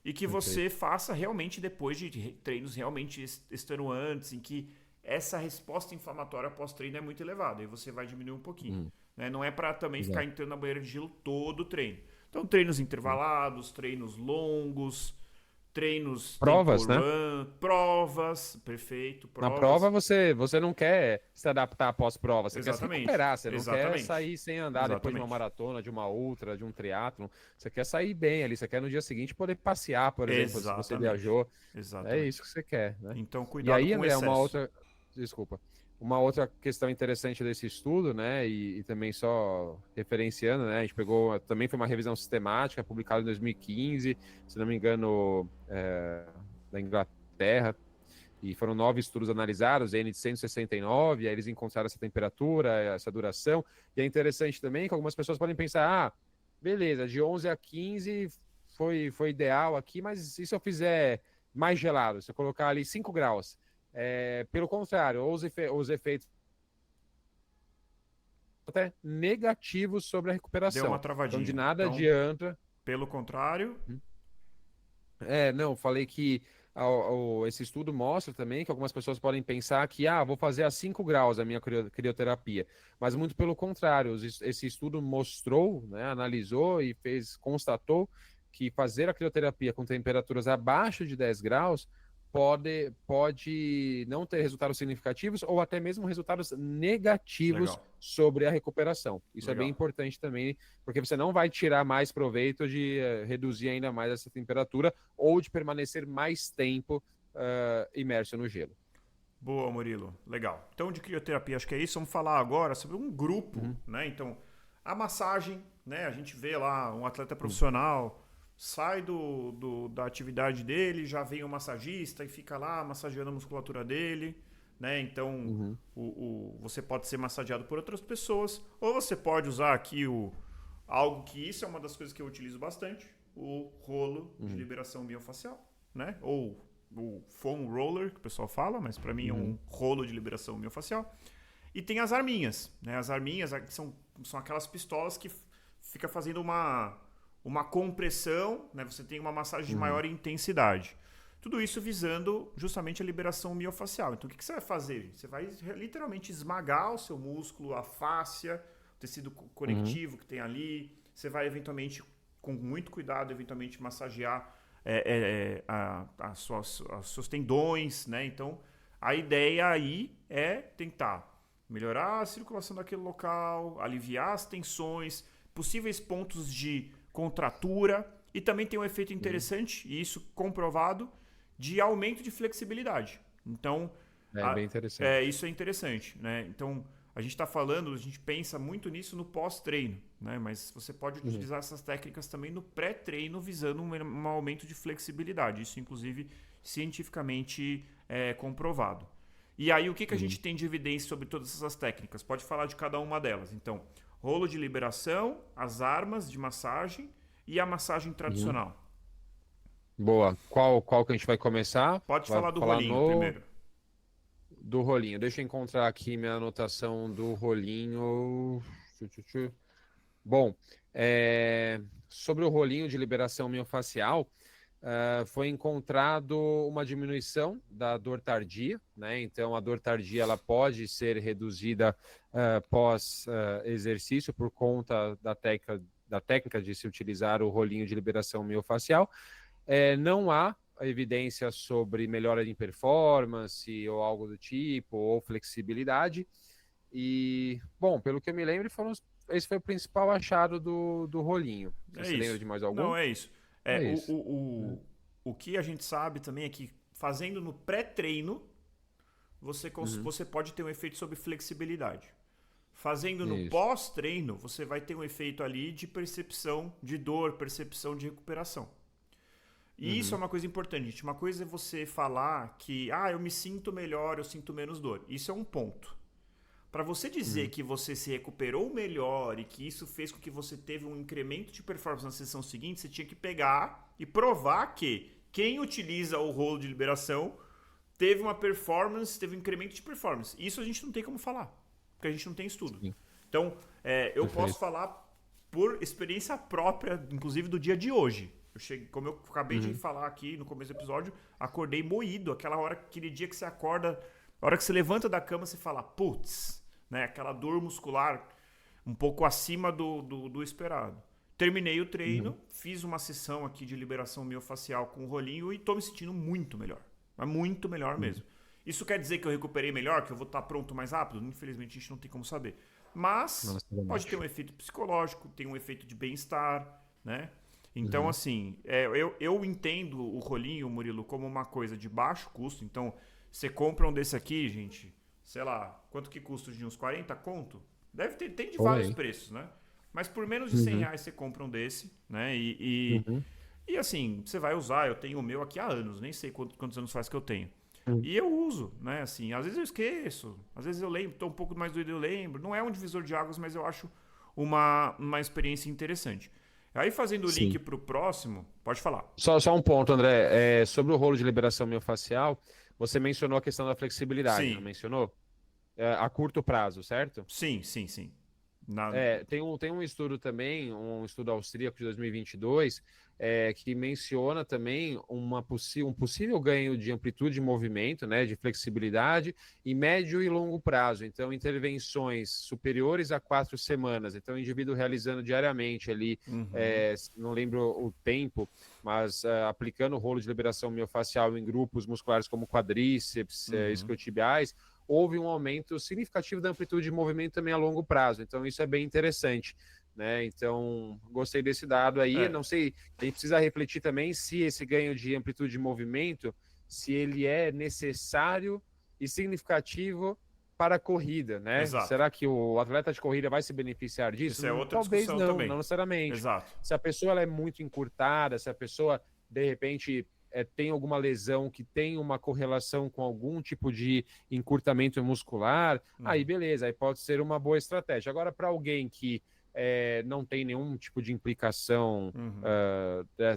S1: e que você faça realmente depois de treinos realmente extenuantes, em que essa resposta inflamatória pós-treino é muito elevada, e você vai diminuir um pouquinho. Né? Não é para também ficar entrando na banheira de gelo todo o treino. Então, treinos intervalados, treinos longos, treinos
S2: Provas, né?
S1: run, provas, perfeito,
S2: Na
S1: provas.
S2: prova você não quer se adaptar após prova, você quer se
S1: Exatamente.
S2: recuperar, você não quer
S1: Exatamente.
S2: sair sem andar depois de uma
S1: Exatamente.
S2: maratona, de uma ultra, de um triatlon, você quer sair bem ali, você quer no dia seguinte poder passear, por exemplo, se você
S1: Exatamente.
S2: viajou, é
S1: Exatamente.
S2: isso que você quer, né?
S1: Então,
S2: E
S1: cuidado
S2: aí,
S1: com o
S2: André,
S1: excesso.
S2: uma outra questão interessante desse estudo, né, e também só referenciando, né, a gente pegou, também foi uma revisão sistemática, publicada em 2015, se não me engano, da Inglaterra, e foram 9 estudos analisados, N de 169, aí eles encontraram essa temperatura, essa duração, e é interessante também que algumas pessoas podem pensar, beleza, de 11 a 15 foi ideal aqui, mas e se eu fizer mais gelado, se eu colocar ali 5 graus? Pelo contrário, os efeitos até negativos sobre a
S1: Deu uma
S2: recuperação. Então, de
S1: travadinha.
S2: nada
S1: Então,
S2: adianta...
S1: pelo contrário,
S2: Não, falei que esse estudo mostra também que algumas pessoas podem pensar que, vou fazer a 5 graus a minha crioterapia, mas muito pelo contrário, esse estudo mostrou, né, analisou e constatou que fazer a crioterapia com temperaturas abaixo de 10 graus pode não ter resultados significativos ou até mesmo resultados negativos
S1: legal.
S2: sobre a recuperação. Isso é bem
S1: Legal.
S2: importante também, porque você não vai tirar mais proveito de reduzir ainda mais essa temperatura ou de permanecer mais tempo imerso no gelo.
S1: Boa, Murilo. Legal. Então, de crioterapia, acho que é isso. Vamos falar agora sobre um grupo, né? Então, a massagem, né? A gente vê lá um atleta profissional, sai da atividade dele, já vem o massagista e fica lá massageando a musculatura dele, né? Então, você pode ser massageado por outras pessoas, ou você pode usar aqui algo que isso é uma das coisas que eu utilizo bastante, o rolo de liberação miofascial, né? Ou o foam roller, que o pessoal fala, mas para mim é um rolo de liberação miofascial. E tem as arminhas, né? As arminhas são aquelas pistolas que fica fazendo uma compressão, né? Você tem uma massagem de maior intensidade. Tudo isso visando justamente a liberação miofascial. Então, o que você vai fazer? Você vai literalmente esmagar o seu músculo, a fáscia, o tecido conectivo que tem ali. Você vai, eventualmente, com muito cuidado, eventualmente massagear os seus tendões, né? Então, a ideia aí é tentar melhorar a circulação daquele local, aliviar as tensões, possíveis pontos de contratura, e também tem um efeito interessante, e isso comprovado, de aumento de flexibilidade. Então,
S2: Bem interessante.
S1: isso é interessante, né? Então, a gente está falando, a gente pensa muito nisso no pós-treino, né? Mas você pode utilizar essas técnicas também no pré-treino, visando um aumento de flexibilidade. Isso, inclusive, cientificamente comprovado. E aí, o que a gente tem de evidência sobre todas essas técnicas? Pode falar de cada uma delas. Então, rolo de liberação, as armas de massagem e a massagem tradicional.
S2: Boa. Qual que a gente vai começar?
S1: Pode
S2: Vai
S1: falar do rolinho primeiro.
S2: Do rolinho. Deixa eu encontrar aqui minha anotação do rolinho. Bom, sobre o rolinho de liberação miofascial, foi encontrado uma diminuição da dor tardia, né? Então, a dor tardia ela pode ser reduzida pós exercício por conta da técnica de se utilizar o rolinho de liberação miofascial. Não há evidência sobre melhora em performance ou algo do tipo, ou flexibilidade. E, bom, pelo que eu me lembro, esse foi o principal achado do rolinho. Você lembra de mais algum?
S1: Não, é isso.
S2: Isso.
S1: O que a gente sabe também é que fazendo no pré-treino, você pode ter um efeito sobre flexibilidade. Fazendo no pós-treino, você vai ter um efeito ali de percepção de dor, percepção de recuperação. E isso é uma coisa importante, gente. Uma coisa é você falar que, eu me sinto melhor, eu sinto menos dor. Isso é um ponto. Para você dizer que você se recuperou melhor e que isso fez com que você teve um incremento de performance na sessão seguinte, você tinha que pegar e provar que quem utiliza o rolo de liberação teve uma performance, teve um incremento de performance. Isso a gente não tem como falar, porque a gente não tem estudo. Sim. Então, eu posso falar por experiência própria, inclusive do dia de hoje. Eu cheguei, como eu acabei de falar aqui no começo do episódio, acordei moído. Aquele dia que você acorda, a hora que você levanta da cama, você fala, putz, né? Aquela dor muscular um pouco acima do esperado. Terminei o treino, fiz uma sessão aqui de liberação miofascial com o rolinho e tô me sentindo muito melhor. Mas muito melhor mesmo. Isso quer dizer que eu recuperei melhor, que eu vou estar pronto mais rápido? Infelizmente a gente não tem como saber. Mas pode ter um efeito psicológico, tem um efeito de bem-estar, né? Então, assim, eu entendo o rolinho, Murilo, como uma coisa de baixo custo. Então, você compra um desse aqui, gente, sei lá, quanto que custa de uns 40 conto? Tem de vários preços, né? Mas por menos de 100 reais você compra um desse, né? E assim, você vai usar. Eu tenho o meu aqui há anos, nem sei quantos anos faz que eu tenho. E eu uso, né? Assim, às vezes eu esqueço, às vezes eu lembro, tô um pouco mais doido, eu lembro. Não é um divisor de águas, mas eu acho uma experiência interessante. Aí fazendo o link pro próximo, pode falar.
S2: Só um ponto, André. Sobre o rolo de liberação miofascial, você mencionou a questão da flexibilidade, não mencionou? A curto prazo, certo?
S1: Sim, sim, sim.
S2: Tem um estudo também, um estudo austríaco de 2022, que menciona também um possível ganho de amplitude de movimento, né, de flexibilidade, em médio e longo prazo. Então, intervenções superiores a 4 semanas. Então, o indivíduo realizando diariamente ali, não lembro o tempo, mas aplicando o rolo de liberação miofascial em grupos musculares como quadríceps, isquiotibiais, houve um aumento significativo da amplitude de movimento também a longo prazo. Então, isso é bem interessante, né? Então, gostei desse dado aí. Não sei, a gente precisa refletir também se esse ganho de amplitude de movimento, se ele é necessário e significativo para a corrida, né?
S1: Exato.
S2: Será que o atleta de corrida vai se beneficiar disso?
S1: Isso é outra
S2: Talvez
S1: discussão
S2: não,
S1: também.
S2: não necessariamente.
S1: Exato.
S2: Se a pessoa ela é muito encurtada, se a pessoa, de repente, tem alguma lesão que tem uma correlação com algum tipo de encurtamento muscular, aí beleza, aí pode ser uma boa estratégia. Agora, para alguém que não tem nenhum tipo de implicação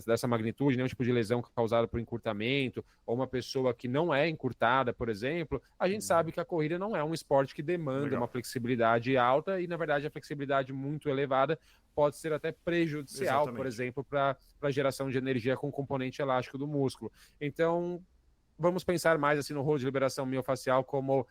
S2: dessa magnitude, nenhum tipo de lesão causada por encurtamento, ou uma pessoa que não é encurtada, por exemplo, a gente sabe que a corrida não é um esporte que demanda uma flexibilidade alta e, na verdade, a flexibilidade muito elevada pode ser até prejudicial, por exemplo, para a geração de energia com componente elástico do músculo. Então, vamos pensar mais assim no rolo de liberação miofascial como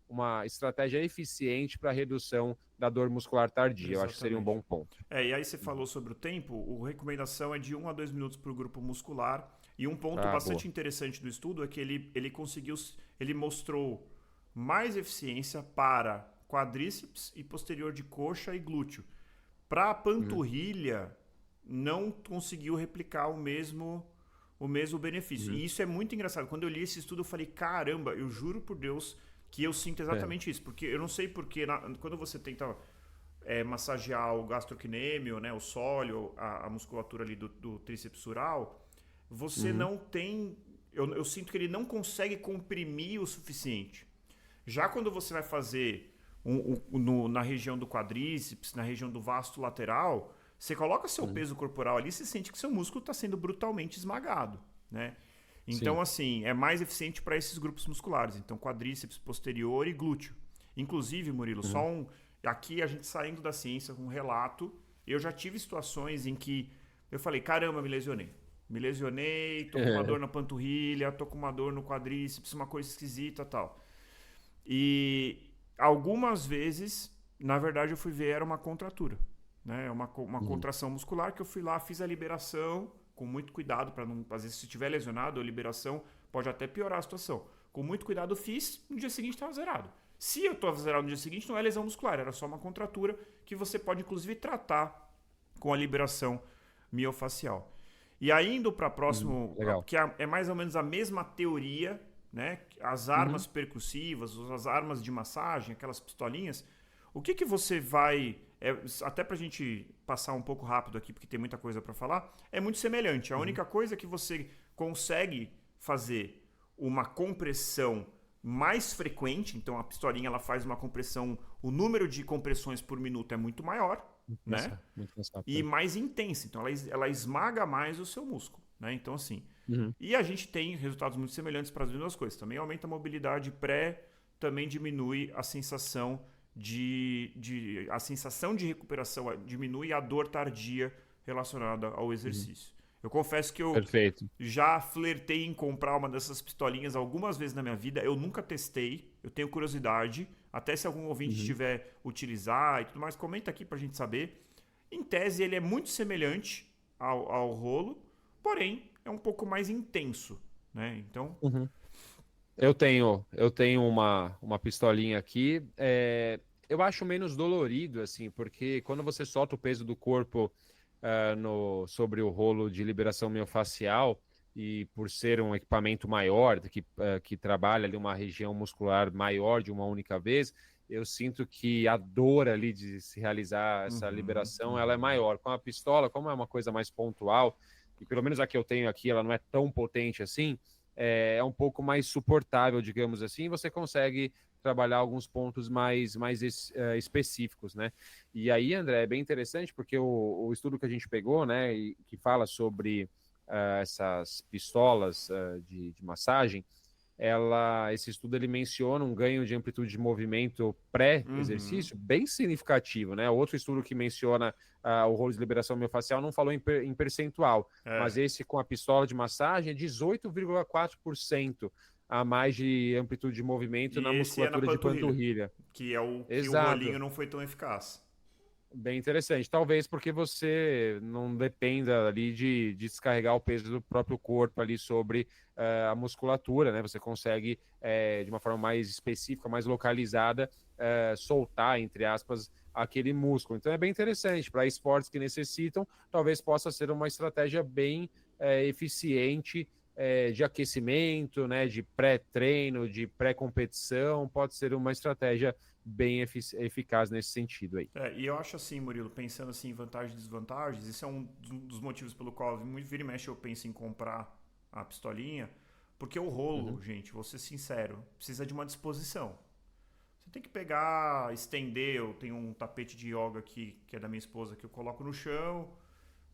S2: uma estratégia eficiente para a redução da dor muscular tardia. Eu acho que seria um bom ponto.
S1: E aí você falou sobre o tempo, a recomendação é de 1 a 2 minutos para o grupo muscular. E um ponto bastante interessante do estudo é que ele mostrou mais eficiência para quadríceps e posterior de coxa e glúteo. Para a panturrilha, não conseguiu replicar o mesmo benefício. E isso é muito engraçado. Quando eu li esse estudo, eu falei, caramba, eu juro por Deus que eu sinto exatamente isso. Porque eu não sei porque, quando você tenta massagear o gastrocnêmio, né, o sóleo, a musculatura ali do tríceps sural, você não tem... Eu sinto que ele não consegue comprimir o suficiente. Já quando você vai fazer na região do quadríceps, na região do vasto lateral, você coloca seu peso corporal ali, você sente que seu músculo está sendo brutalmente esmagado, né? Então, assim, é mais eficiente para esses grupos musculares. Então, quadríceps posterior e glúteo. Inclusive, Murilo, aqui a gente saindo da ciência com um relato, eu já tive situações em que eu falei, caramba, me lesionei, tô com uma dor na panturrilha, tô com uma dor no quadríceps, uma coisa esquisita e tal. E algumas vezes, na verdade, eu fui ver, era uma contratura, né? Uma contração muscular que eu fui lá, fiz a liberação, com muito cuidado, para não, às vezes, se tiver lesionado, a liberação pode até piorar a situação. Com muito cuidado, eu fiz, no dia seguinte estava zerado. Se eu estou zerado no dia seguinte, não é lesão muscular, era só uma contratura que você pode, inclusive, tratar com a liberação miofascial. E aí, indo para próximo, que é mais ou menos a mesma teoria, né? As armas percussivas, as armas de massagem, aquelas pistolinhas. O que você vai... até para a gente passar um pouco rápido aqui, porque tem muita coisa para falar, é muito semelhante. A única coisa é que você consegue fazer uma compressão mais frequente. Então, a pistolinha ela faz uma compressão... O número de compressões por minuto é muito maior, né? E mais intensa. Então, ela esmaga mais o seu músculo, né? Então, assim... E a gente tem resultados muito semelhantes para as duas coisas. Também aumenta a mobilidade também diminui a sensação de recuperação, diminui a dor tardia relacionada ao exercício. Eu confesso que eu
S2: Perfeito.
S1: já flertei em comprar uma dessas pistolinhas algumas vezes na minha vida. Eu nunca testei, eu tenho curiosidade. Até se algum ouvinte tiver utilizar e tudo mais, comenta aqui pra gente saber. Em tese, ele é muito semelhante ao rolo, porém é um pouco mais intenso, né? Então,
S2: Eu tenho uma pistolinha aqui. Eu acho menos dolorido, assim, porque quando você solta o peso do corpo sobre o rolo de liberação miofascial, e por ser um equipamento maior, que trabalha ali uma região muscular maior de uma única vez, eu sinto que a dor ali de se realizar essa liberação, ela é maior. Com a pistola, como é uma coisa mais pontual, e pelo menos a que eu tenho aqui, ela não é tão potente assim, é um pouco mais suportável, digamos assim, você consegue trabalhar alguns pontos mais específicos, né? E aí, André, é bem interessante porque o estudo que a gente pegou, né, e que fala sobre essas pistolas de massagem, esse estudo ele menciona um ganho de amplitude de movimento pré-exercício bem significativo, né? Outro estudo que menciona o rolo de liberação miofascial não falou em percentual, mas esse com a pistola de massagem é 18,4% a mais de amplitude de movimento
S1: e
S2: na
S1: esse é na
S2: musculatura de
S1: panturrilha,
S2: panturrilha.
S1: que é o que o
S2: Exato.
S1: rolinho não foi tão eficaz.
S2: Bem interessante. Talvez porque você não dependa ali de descarregar o peso do próprio corpo ali sobre a musculatura, né? Você consegue, de uma forma mais específica, mais localizada, soltar, entre aspas, aquele músculo. Então é bem interessante. Para esportes que necessitam, talvez possa ser uma estratégia bem eficiente de aquecimento, né? De pré-treino, de pré-competição. Pode ser uma estratégia bem eficaz nesse sentido aí.
S1: E eu acho assim, Murilo, pensando assim em vantagens e desvantagens, isso é um dos motivos pelo qual muito vira e mexe eu penso em comprar a pistolinha, porque o rolo, gente, vou ser sincero, precisa de uma disposição. Você tem que pegar, estender, eu tenho um tapete de yoga aqui, que é da minha esposa, que eu coloco no chão,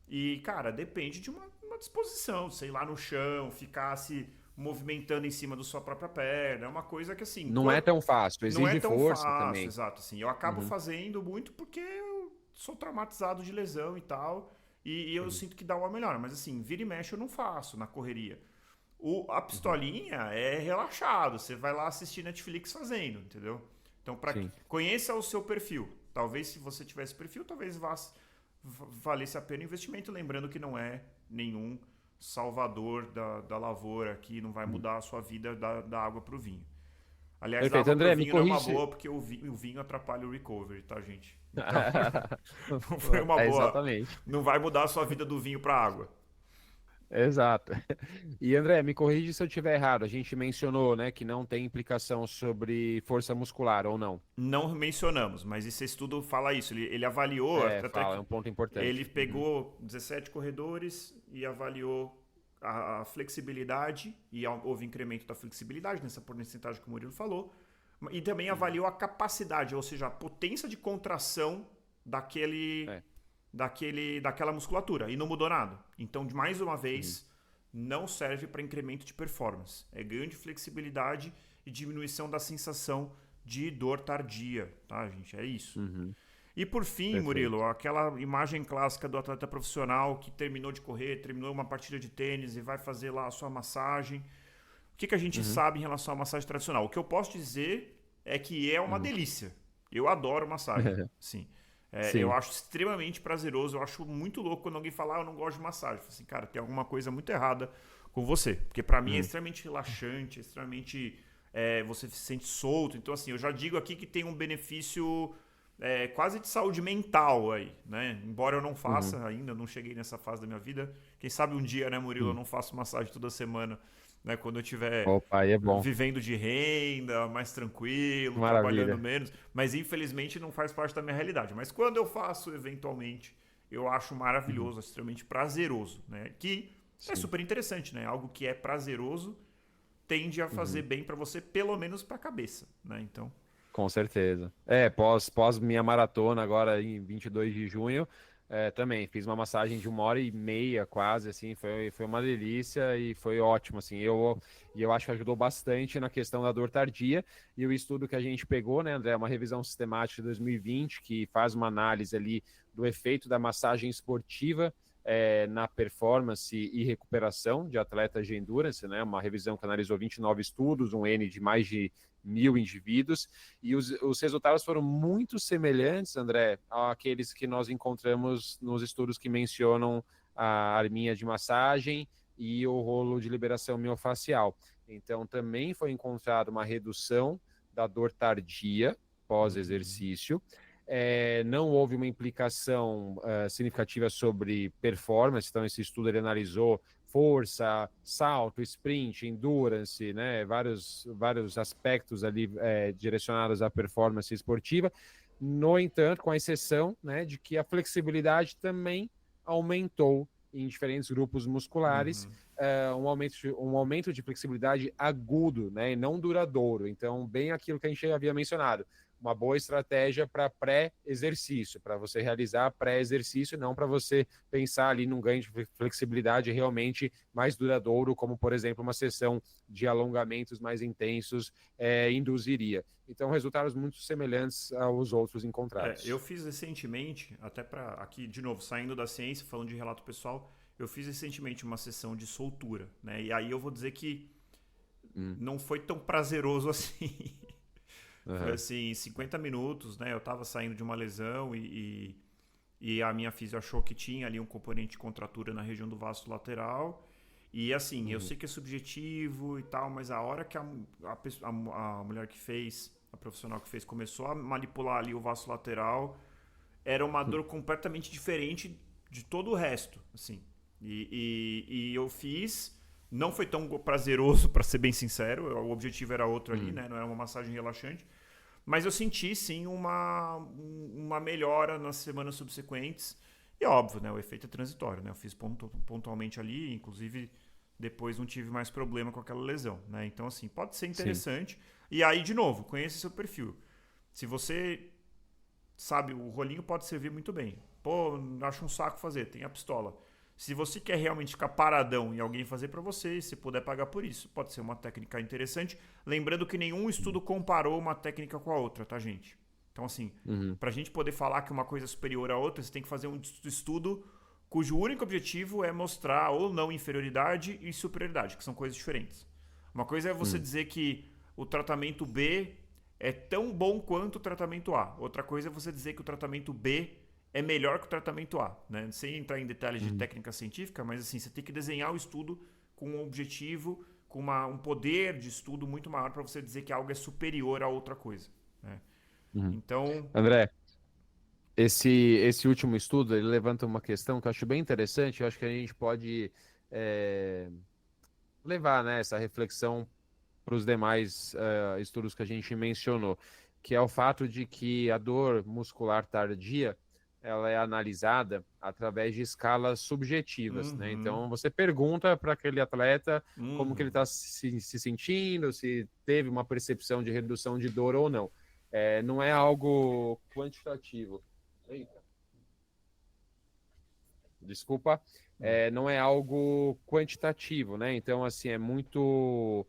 S1: e, cara, depende de uma disposição, sei lá, no chão, ficar se movimentando em cima da sua própria perna, é uma coisa que assim,
S2: Não é tão fácil,
S1: não é
S2: exige
S1: tão
S2: força
S1: fácil,
S2: também.
S1: exato, assim. Eu acabo fazendo muito porque eu sou traumatizado de lesão e tal, e eu sinto que dá uma melhora, mas assim, vira e mexe eu não faço na correria. A pistolinha é relaxado, você vai lá assistir Netflix fazendo, entendeu? Então,
S2: Sim.
S1: conheça o seu perfil. Talvez se você tivesse perfil, talvez valesse a pena o investimento, lembrando que não é nenhum salvador da lavoura que não vai mudar a sua vida da água para o vinho. Aliás, da
S2: Perfeito.
S1: água pro
S2: André, me
S1: vinho não é uma
S2: corrige.
S1: boa, porque o vinho atrapalha o recovery, tá, gente? Então, não foi uma
S2: É,
S1: boa.
S2: exatamente.
S1: Não vai mudar a sua vida do vinho pra água.
S2: Exato. E André, me corrige se eu estiver errado. A gente mencionou, né, que não tem implicação sobre força muscular ou não.
S1: Não mencionamos, mas esse estudo fala isso. Ele avaliou, até
S2: Fala, é
S1: que
S2: um ponto
S1: ele
S2: importante.
S1: pegou 17 corredores e avaliou a flexibilidade, e houve incremento da flexibilidade nessa porcentagem que o Murilo falou, e também avaliou a capacidade, ou seja, a potência de contração daquele
S2: É.
S1: daquela musculatura, e não mudou nada. Então, de mais uma vez, não serve para incremento de performance. É ganho de flexibilidade e diminuição da sensação de dor tardia, tá, gente? É isso. E por fim,
S2: Perfeito.
S1: Murilo, aquela imagem clássica do atleta profissional que terminou de correr, terminou uma partida de tênis e vai fazer lá a sua massagem. O que a gente sabe em relação à massagem tradicional? O que eu posso dizer é que é uma delícia. Eu adoro massagem, sim. Eu
S2: Sim.
S1: acho extremamente prazeroso, eu acho muito louco quando alguém fala, eu não gosto de massagem. Eu falo assim, cara, tem alguma coisa muito errada com você. Porque pra mim é extremamente relaxante, extremamente... você se sente solto. Então, assim, eu já digo aqui que tem um benefício quase de saúde mental aí, né? Embora eu não faça ainda, não cheguei nessa fase da minha vida. Quem sabe um dia, né, Murilo, eu não faço massagem toda semana, né? Quando eu estiver
S2: Opa, aí é bom.
S1: vivendo de renda, mais tranquilo, trabalhando
S2: Maravilha.
S1: menos. Mas infelizmente não faz parte da minha realidade. Mas quando eu faço, eventualmente, eu acho maravilhoso, extremamente prazeroso, né? Que é
S2: Sim.
S1: super interessante, né? Algo que é prazeroso tende a fazer bem pra você, pelo menos pra cabeça, né? Então,
S2: Com certeza. Pós minha maratona agora em 22 de junho, também fiz uma massagem de 1h30 quase, assim, foi uma delícia e foi ótimo, assim, eu acho que ajudou bastante na questão da dor tardia, e o estudo que a gente pegou, né, André, uma revisão sistemática de 2020, que faz uma análise ali do efeito da massagem esportiva na performance e recuperação de atletas de endurance, né, uma revisão que analisou 29 estudos, um N de mais de 1.000 indivíduos, e os resultados foram muito semelhantes, André, àqueles que nós encontramos nos estudos que mencionam a arminha de massagem e o rolo de liberação miofacial. Então, também foi encontrada uma redução da dor tardia pós-exercício. Não houve uma implicação significativa sobre performance, então esse estudo ele analisou força, salto, sprint, endurance, né, vários aspectos ali direcionados à performance esportiva. No entanto, com a exceção, né, de que a flexibilidade também aumentou em diferentes grupos musculares, um aumento de flexibilidade agudo, né, e não duradouro. Então, bem aquilo que a gente havia mencionado, uma boa estratégia para pré-exercício, para você realizar pré-exercício, não para você pensar ali num ganho de flexibilidade realmente mais duradouro, como, por exemplo, uma sessão de alongamentos mais intensos induziria. Então, resultados muito semelhantes aos outros encontrados.
S1: Eu fiz recentemente, até para aqui, de novo, saindo da ciência, falando de relato pessoal, eu fiz recentemente uma sessão de soltura, né? E aí eu vou dizer que não foi tão prazeroso assim. Foi assim, 50 minutos, né? Eu tava saindo de uma lesão e a minha fisio achou que tinha ali um componente de contratura na região do vasto lateral. E assim, eu sei que é subjetivo e tal, mas a hora que a mulher que fez, a profissional que fez, começou a manipular ali o vasto lateral, era uma dor completamente diferente de todo o resto, assim. E eu fiz... Não foi tão prazeroso, para ser bem sincero. O objetivo era outro ali, né? Não era uma massagem relaxante. Mas eu senti, sim, uma melhora nas semanas subsequentes. E óbvio, né? O efeito é transitório, né? Eu fiz pontualmente ali, inclusive depois não tive mais problema com aquela lesão, né? Então, assim, pode ser interessante. Sim. E aí, de novo, conheça seu perfil. Se você sabe, o rolinho pode servir muito bem. Pô, acho um saco fazer, tem a pistola. Se você quer realmente ficar paradão e alguém fazer para você, se puder pagar por isso, pode ser uma técnica interessante. Lembrando que nenhum estudo comparou uma técnica com a outra, tá, gente? Então, assim, para a gente poder falar que uma coisa é superior à outra, você tem que fazer um estudo cujo único objetivo é mostrar ou não inferioridade e superioridade, que são coisas diferentes. Uma coisa é você dizer que o tratamento B é tão bom quanto o tratamento A. Outra coisa é você dizer que o tratamento B é melhor que o tratamento A, né? Sem entrar em detalhes de técnica científica, mas assim, você tem que desenhar o estudo com um objetivo, com um poder de estudo muito maior para você dizer que algo é superior a outra coisa, né? Então...
S2: André, esse último estudo, ele levanta uma questão que eu acho bem interessante, eu acho que a gente pode levar, né, essa reflexão para os demais estudos que a gente mencionou, que é o fato de que a dor muscular tardia ela é analisada através de escalas subjetivas, né? Então, você pergunta para aquele atleta como que ele está se sentindo, se teve uma percepção de redução de dor ou não. Não é algo quantitativo. Eita. Desculpa. Não é algo quantitativo, né? Então, assim, é muito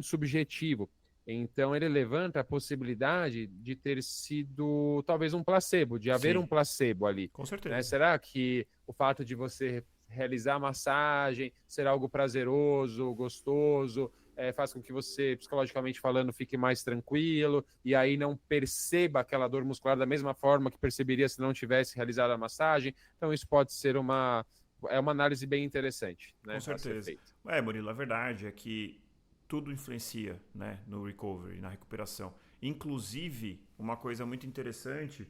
S2: subjetivo. Então, ele levanta a possibilidade de ter sido talvez um placebo, de haver um placebo ali.
S1: Com certeza.
S2: Né? Será que o fato de você realizar a massagem ser algo prazeroso, gostoso, faz com que você, psicologicamente falando, fique mais tranquilo e aí não perceba aquela dor muscular da mesma forma que perceberia se não tivesse realizado a massagem? Então, isso pode ser uma análise bem interessante, né?
S1: Com certeza. Murilo, a verdade é que tudo influencia, né, no recovery, na recuperação. Inclusive, uma coisa muito interessante,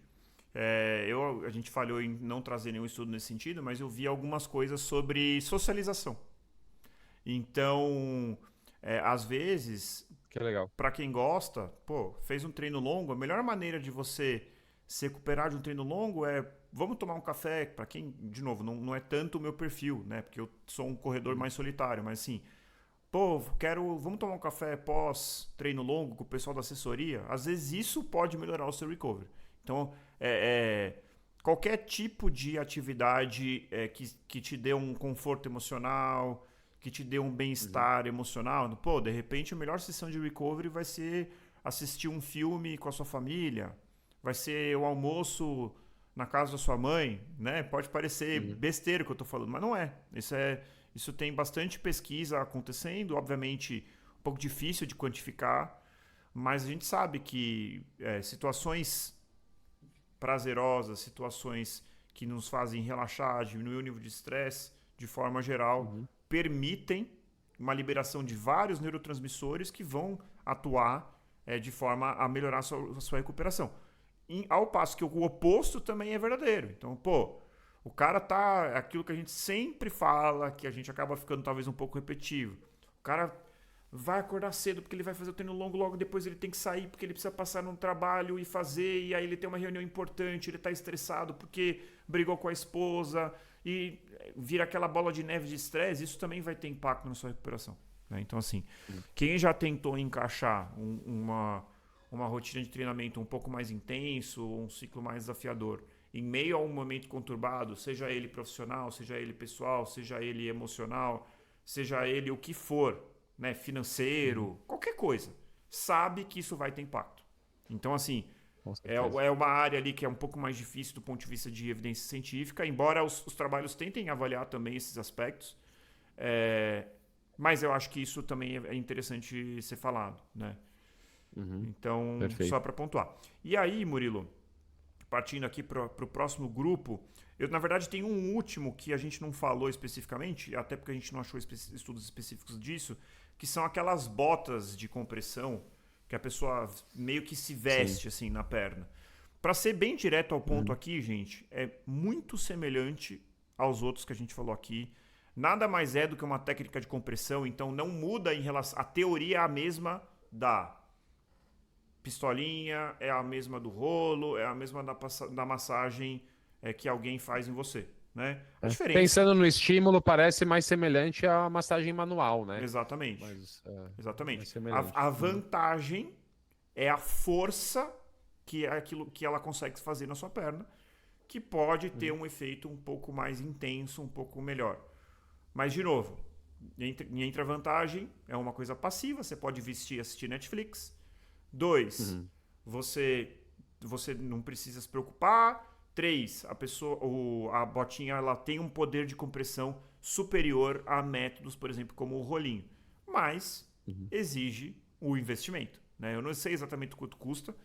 S1: a gente falhou em não trazer nenhum estudo nesse sentido, mas eu vi algumas coisas sobre socialização. Então, às vezes,
S2: que legal.
S1: Para quem gosta, fez um treino longo, a melhor maneira de você se recuperar de um treino longo é vamos tomar um café. Para quem, de novo, não é tanto o meu perfil, né, porque eu sou um corredor mais solitário, mas assim, vamos tomar um café pós treino longo com o pessoal da assessoria. Às vezes isso pode melhorar o seu recovery. Então, qualquer tipo de atividade que te dê um conforto emocional, que te dê um bem-estar emocional. Pô, de repente a melhor sessão de recovery vai ser assistir um filme com a sua família, vai ser o almoço na casa da sua mãe, né? Pode parecer besteira o que eu tô falando, mas não é. Isso tem bastante pesquisa acontecendo, obviamente um pouco difícil de quantificar, mas a gente sabe que situações prazerosas, situações que nos fazem relaxar, diminuir o nível de estresse, de forma geral, permitem uma liberação de vários neurotransmissores que vão atuar de forma a melhorar a sua recuperação. Ao passo que o oposto também é verdadeiro. Então, pô, o cara tá... Aquilo que a gente sempre fala, que a gente acaba ficando talvez um pouco repetitivo. O cara vai acordar cedo porque ele vai fazer o treino longo, logo depois ele tem que sair porque ele precisa passar no trabalho e fazer, e aí ele tem uma reunião importante, ele tá estressado porque brigou com a esposa e vira aquela bola de neve de estresse. Isso também vai ter impacto na sua recuperação, né? Então, assim, quem já tentou encaixar uma rotina de treinamento um pouco mais intenso, um ciclo mais desafiador, em meio a um momento conturbado, seja ele profissional, seja ele pessoal, seja ele emocional, seja ele o que for, né, financeiro, qualquer coisa, sabe que isso vai ter impacto. Então, assim, é uma área ali que é um pouco mais difícil do ponto de vista de evidência científica, embora os trabalhos tentem avaliar também esses aspectos, mas eu acho que isso também é interessante ser falado, né? Então,
S2: Perfeito.
S1: só para pontuar. E aí, Murilo, partindo aqui para o próximo grupo, eu, na verdade, tenho um último que a gente não falou especificamente, até porque a gente não achou estudos específicos disso, que são aquelas botas de compressão que a pessoa meio que se veste assim na perna. Para ser bem direto ao ponto aqui, gente, é muito semelhante aos outros que a gente falou aqui. Nada mais é do que uma técnica de compressão, então não muda em relação... A teoria é a mesma da pistolinha, é a mesma do rolo, é a mesma da massagem que alguém faz em você, né? A diferença...
S2: Pensando no estímulo, parece mais semelhante à massagem manual, né?
S1: Exatamente. Exatamente.
S2: Semelhante.
S1: A vantagem é a força que é aquilo que ela consegue fazer na sua perna, que pode ter um efeito um pouco mais intenso, um pouco melhor. Mas, de novo, entre a vantagem, é uma coisa passiva, você pode vestir e assistir Netflix. 2, você não precisa se preocupar. 3, a botinha ela tem um poder de compressão superior a métodos, por exemplo, como o rolinho. Mas exige o investimento, né? Eu não sei exatamente quanto custa,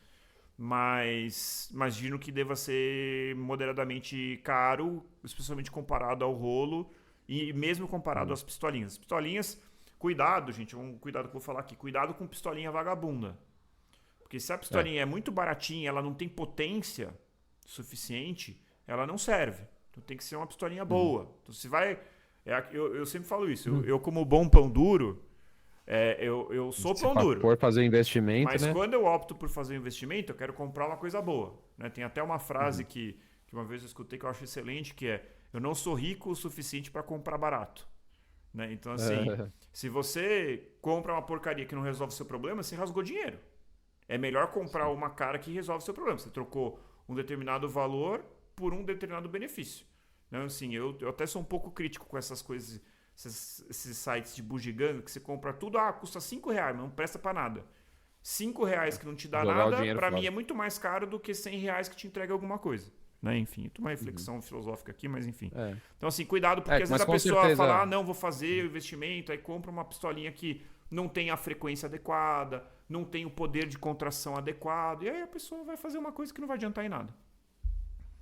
S1: mas imagino que deva ser moderadamente caro, especialmente comparado ao rolo e mesmo comparado às pistolinhas. As pistolinhas, cuidado, gente, cuidado que eu vou falar aqui, cuidado com pistolinha vagabunda. Porque se a pistolinha é muito baratinha, ela não tem potência suficiente, ela não serve. Então tem que ser uma pistolinha boa. Então se vai... eu sempre falo isso. Eu como bom pão duro, eu sou pão duro.
S2: Por fazer investimento,
S1: mas
S2: né?
S1: quando eu opto por fazer um investimento, eu quero comprar uma coisa boa, né? Tem até uma frase que uma vez eu escutei que eu acho excelente, que é: eu não sou rico o suficiente para comprar barato, né? Então, assim, se você compra uma porcaria que não resolve o seu problema, você rasgou dinheiro. É melhor comprar uma cara que resolve o seu problema. Você trocou um determinado valor por um determinado benefício. Então, assim, eu até sou um pouco crítico com essas coisas, esses sites de bugiganga, que você compra tudo, custa R$5, mas não presta pra nada. R$5 que não te dá nada, pra mim é muito mais caro do que R$100 que te entrega alguma coisa, né? Enfim, uma reflexão filosófica aqui, mas enfim. Então, assim, cuidado, porque às vezes a pessoa fala, não, vou fazer o investimento, aí compra uma pistolinha que não tem a frequência adequada, não tem o poder de contração adequado, e aí a pessoa vai fazer uma coisa que não vai adiantar em nada.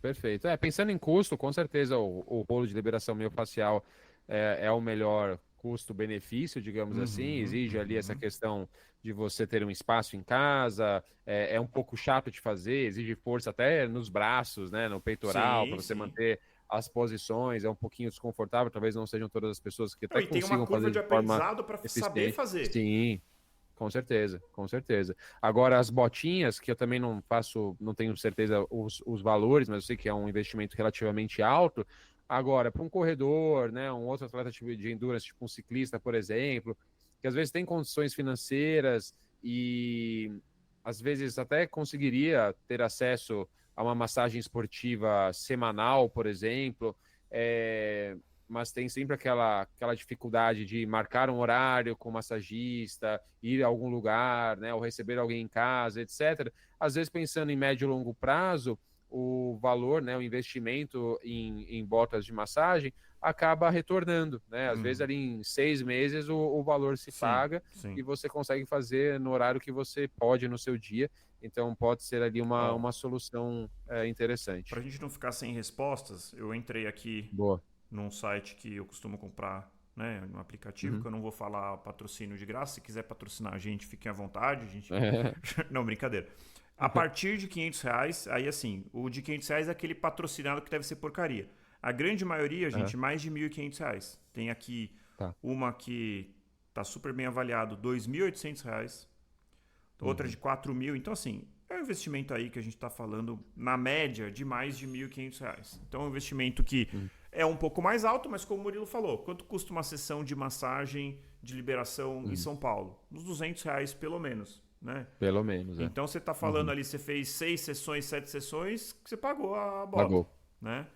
S2: Perfeito. Pensando em custo, com certeza o rolo de liberação miofascial é o melhor custo-benefício, digamos assim. Exige ali essa questão de você ter um espaço em casa, é um pouco chato de fazer, exige força até nos braços, né, no peitoral, para você manter as posições, é um pouquinho desconfortável, talvez não sejam todas as pessoas que até consigam fazer de forma eficiente. Tem uma curva de aprendizado para saber fazer. Sim. Com certeza, com certeza. Agora, as botinhas, que eu também não tenho certeza os valores, mas eu sei que é um investimento relativamente alto. Agora, para um corredor, né, um outro atleta de endurance, tipo um ciclista, por exemplo, que às vezes tem condições financeiras e às vezes até conseguiria ter acesso a uma massagem esportiva semanal, por exemplo, mas tem sempre aquela dificuldade de marcar um horário com o massagista, ir a algum lugar, né, ou receber alguém em casa, etc. Às vezes, pensando em médio e longo prazo, o valor, né, o investimento em botas de massagem acaba retornando, né? Às vezes ali em 6 meses o valor se paga e você consegue fazer no horário que você pode no seu dia. Então pode ser ali uma solução interessante.
S1: Para a gente não ficar sem respostas, eu entrei aqui num site que eu costumo comprar, né, no aplicativo, que eu não vou falar patrocínio de graça. Se quiser patrocinar a gente, fiquem à vontade. Não, brincadeira. A partir de R$500, aí assim, o de R$500 é aquele patrocinado que deve ser porcaria. A grande maioria, gente, mais de R$1.500. Tem aqui uma que tá super bem avaliado, R$2.800. Outra de 4.000. Então, assim, é um investimento aí que a gente está falando, na média, de mais de R$1.500. Então, é um investimento que é um pouco mais alto, mas como o Murilo falou, quanto custa uma sessão de massagem de liberação em São Paulo? Uns R$200 pelo menos, né?
S2: Pelo menos,
S1: Então, você está falando ali, você fez 6 sessões, 7 sessões, que você pagou a bota. Pagou. Né?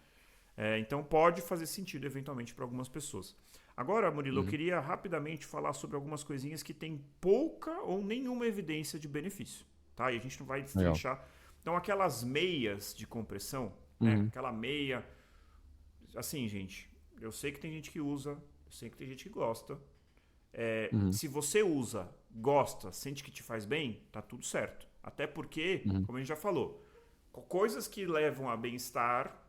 S1: Então, pode fazer sentido, eventualmente, para algumas pessoas. Agora, Murilo, eu queria rapidamente falar sobre algumas coisinhas que tem pouca ou nenhuma evidência de benefício, tá? E a gente não vai destrinchar. Então, aquelas meias de compressão, né? Aquela meia... Assim, gente, eu sei que tem gente que usa, eu sei que tem gente que gosta. Se você usa, gosta, sente que te faz bem, tá tudo certo. Até porque, como a gente já falou, coisas que levam a bem-estar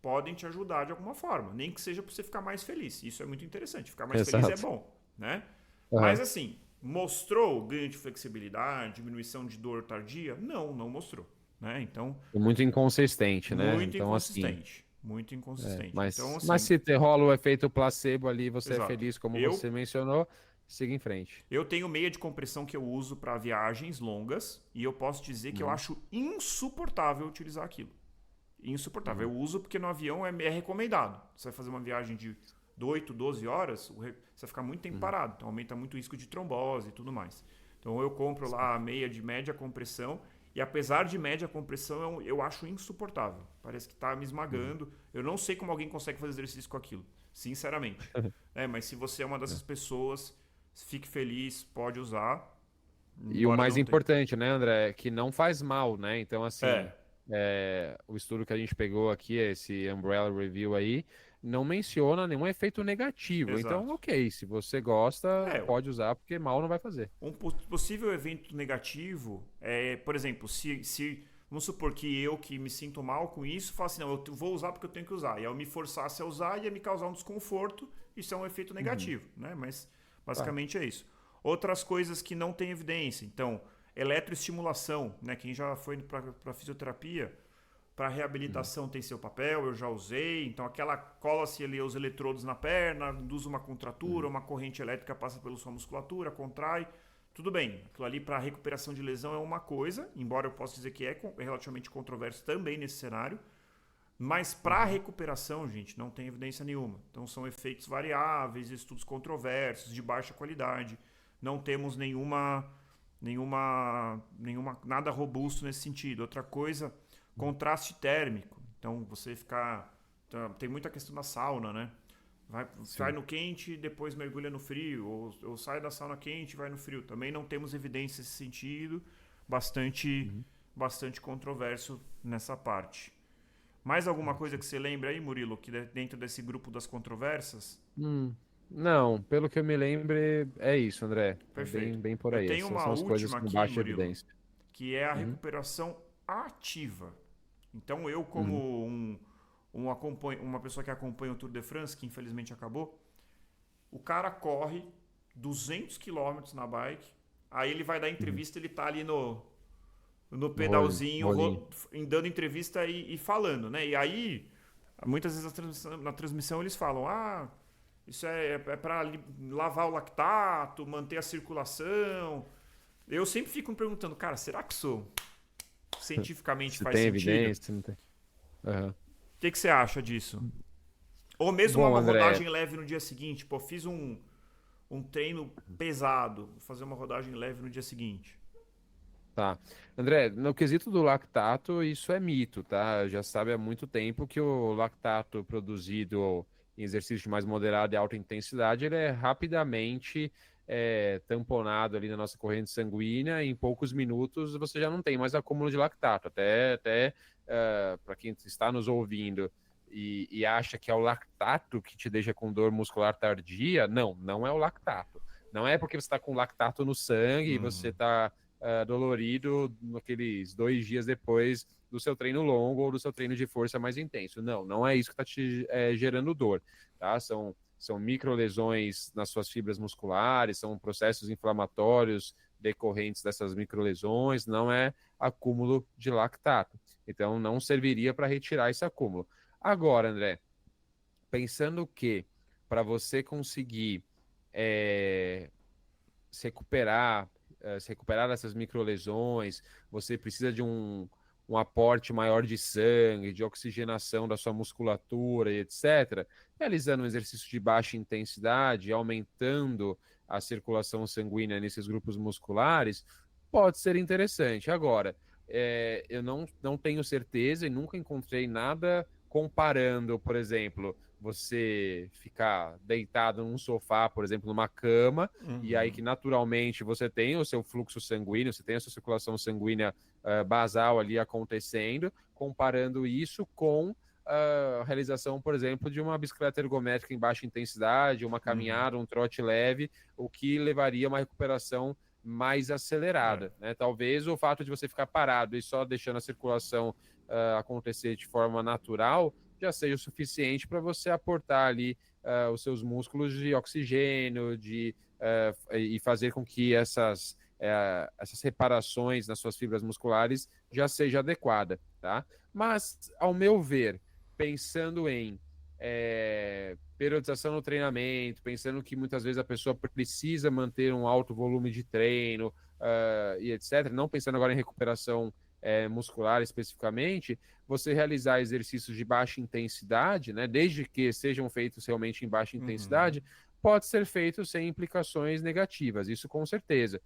S1: podem te ajudar de alguma forma, nem que seja para você ficar mais feliz. Isso é muito interessante, ficar mais feliz é bom, né? Mas assim, mostrou ganho de flexibilidade, diminuição de dor tardia? Não mostrou, né? Então,
S2: muito inconsistente, né?
S1: Muito inconsistente, muito inconsistente.
S2: Mas,
S1: então, assim,
S2: mas se rola o efeito placebo ali, você é feliz, como você mencionou, siga em frente.
S1: Eu tenho meia de compressão que eu uso para viagens longas e eu posso dizer que eu acho insuportável utilizar aquilo. Insuportável. Eu uso porque no avião é recomendado. Você vai fazer uma viagem de 8, 12 horas, você vai ficar muito tempo parado. Então aumenta muito o risco de trombose e tudo mais. Então eu compro lá a meia de média compressão e apesar de média compressão eu acho insuportável. Parece que está me esmagando. Eu não sei como alguém consegue fazer exercício com aquilo. Sinceramente. Mas se você é uma dessas pessoas, fique feliz, pode usar.
S2: E o mais importante, né, André, é que não faz mal, né? Então assim... o estudo que a gente pegou aqui, esse Umbrella Review aí, não menciona nenhum efeito negativo. Exato. Então, ok, se você gosta, pode usar, porque mal não vai fazer.
S1: Um possível evento negativo é, por exemplo, se vamos supor que eu que me sinto mal com isso, falo assim, não, eu vou usar porque eu tenho que usar. E eu me forçasse a usar, ia me causar um desconforto, isso é um efeito negativo, né? Mas basicamente é isso. Outras coisas que não tem evidência, então... Eletroestimulação, né? Quem já foi para fisioterapia, para reabilitação tem seu papel, eu já usei. Então, aquela cola-se ali os eletrodos na perna, induz uma contratura, uma corrente elétrica passa pela sua musculatura, contrai. Tudo bem, aquilo ali para recuperação de lesão é uma coisa, embora eu possa dizer que é relativamente controverso também nesse cenário. Mas para recuperação, gente, não tem evidência nenhuma. Então, são efeitos variáveis, estudos controversos, de baixa qualidade. Não temos nada robusto nesse sentido. Outra coisa, contraste térmico. Então, você tem muita questão da sauna, né? Sai no quente, depois mergulha no frio. Ou sai da sauna quente e vai no frio. Também não temos evidência nesse sentido. Bastante controverso nessa parte. Mais alguma coisa que você lembra aí, Murilo, que dentro desse grupo das controvérsias?
S2: Não, pelo que eu me lembro, é isso, André.
S1: Perfeito.
S2: Bem por aí.
S1: Eu tenho uma
S2: são as
S1: última
S2: coisas com
S1: aqui,
S2: baixa
S1: Murilo,
S2: evidência.
S1: Que é a recuperação ativa. Então, eu como uma pessoa que acompanha o Tour de France, que infelizmente acabou, o cara corre 200 km na bike, aí ele vai dar entrevista, ele tá ali no pedalzinho, dando entrevista e falando, né? E aí, muitas vezes na transmissão eles falam, isso é para lavar o lactato, manter a circulação. Eu sempre fico me perguntando, cara, será que isso cientificamente faz sentido?
S2: Tem evidência, não tem.
S1: O que você acha disso? Ou mesmo uma rodagem leve no dia seguinte. Pô, fiz um treino pesado, vou fazer uma rodagem leve no dia seguinte.
S2: Tá. André, no quesito do lactato, isso é mito, tá? Já sabe há muito tempo que o lactato produzido em exercício de mais moderada e alta intensidade, ele é rapidamente tamponado ali na nossa corrente sanguínea, e em poucos minutos você já não tem mais acúmulo de lactato. Até para quem está nos ouvindo e acha que é o lactato que te deixa com dor muscular tardia, não, não é o lactato. Não é porque você está com lactato no sangue e você está dolorido naqueles 2 dias depois do seu treino longo ou do seu treino de força mais intenso. Não, não é isso que está te gerando dor, tá? São microlesões nas suas fibras musculares, são processos inflamatórios decorrentes dessas microlesões, não é acúmulo de lactato. Então, não serviria para retirar esse acúmulo. Agora, André, pensando que para você conseguir se recuperar, se recuperar dessas microlesões, você precisa de um aporte maior de sangue, de oxigenação da sua musculatura e etc. Realizando um exercício de baixa intensidade, aumentando a circulação sanguínea nesses grupos musculares, pode ser interessante. Agora, eu não tenho certeza e nunca encontrei nada comparando, por exemplo, você ficar deitado num sofá, por exemplo, numa cama, e aí que naturalmente você tem o seu fluxo sanguíneo, você tem a sua circulação sanguínea basal ali acontecendo, comparando isso com a realização, por exemplo, de uma bicicleta ergométrica em baixa intensidade, uma caminhada, um trote leve, o que levaria a uma recuperação mais acelerada, né? Talvez o fato de você ficar parado e só deixando a circulação acontecer de forma natural já seja o suficiente para você aportar ali os seus músculos de oxigênio, e fazer com que essas reparações nas suas fibras musculares já seja adequada, tá? Mas, ao meu ver, pensando em periodização no treinamento, pensando que muitas vezes a pessoa precisa manter um alto volume de treino e etc., não pensando agora em recuperação muscular especificamente, você realizar exercícios de baixa intensidade, né, desde que sejam feitos realmente em baixa intensidade, pode ser feito sem implicações negativas, isso com certeza.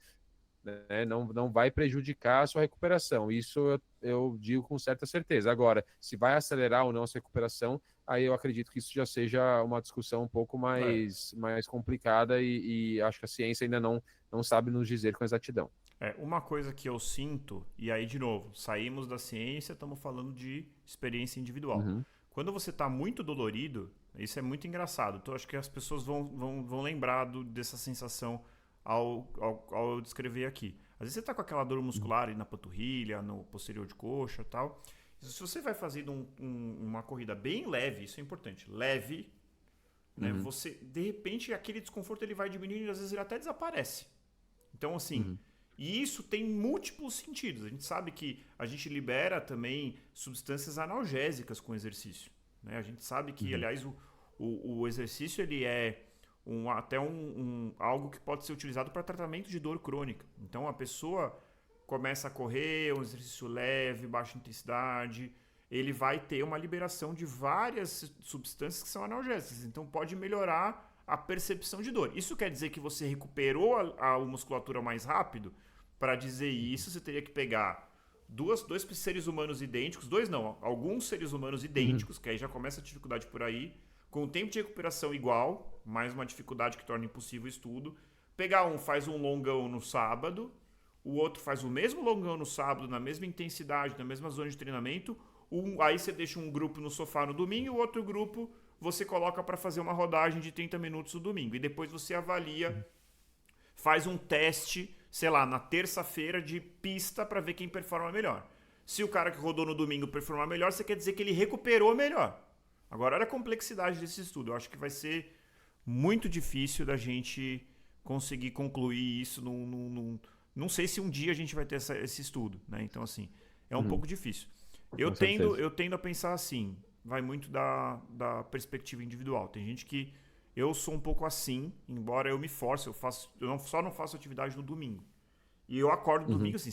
S2: Né? Não vai prejudicar a sua recuperação, isso eu digo com certa certeza. Agora, se vai acelerar ou não a sua recuperação, aí eu acredito que isso já seja uma discussão um pouco mais complicada e acho que a ciência ainda não sabe nos dizer com exatidão.
S1: Uma coisa que eu sinto, e aí de novo, saímos da ciência, estamos falando de experiência individual.
S2: Uhum.
S1: Quando você está muito dolorido, isso é muito engraçado. Então acho que as pessoas vão lembrar dessa sensação ao descrever aqui. Às vezes você está com aquela dor muscular aí na panturrilha, no posterior de coxa e tal. Se você vai fazendo uma corrida bem leve, isso é importante, leve, né, você, de repente, aquele desconforto ele vai diminuindo e às vezes ele até desaparece. Então, assim, e isso tem múltiplos sentidos. A gente sabe que a gente libera também substâncias analgésicas com o exercício. Né? A gente sabe que, aliás, o exercício ele é algo que pode ser utilizado para tratamento de dor crônica. Então, a pessoa começa a correr, um exercício leve, baixa intensidade, ele vai ter uma liberação de várias substâncias que são analgésicas. Então, pode melhorar a percepção de dor. Isso quer dizer que você recuperou a musculatura mais rápido? Para dizer isso, você teria que pegar dois seres humanos idênticos, alguns seres humanos idênticos, que aí já começa a dificuldade por aí, com o tempo de recuperação igual, mais uma dificuldade que torna impossível o estudo. Pegar faz um longão no sábado, o outro faz o mesmo longão no sábado, na mesma intensidade, na mesma zona de treinamento, aí você deixa um grupo no sofá no domingo e o outro grupo você coloca para fazer uma rodagem de 30 minutos no domingo. E depois você avalia, faz um teste, sei lá, na terça-feira de pista para ver quem performa melhor. Se o cara que rodou no domingo performar melhor, você quer dizer que ele recuperou melhor. Agora, olha a complexidade desse estudo. Eu acho que vai ser muito difícil da gente conseguir concluir isso. Não sei se um dia a gente vai ter esse estudo. Né? Então, assim, é um pouco difícil. Eu tendo a pensar assim, vai muito da perspectiva individual. Tem gente que... Eu sou um pouco assim, embora eu me force, eu só não faço atividade no domingo. E eu acordo no domingo assim,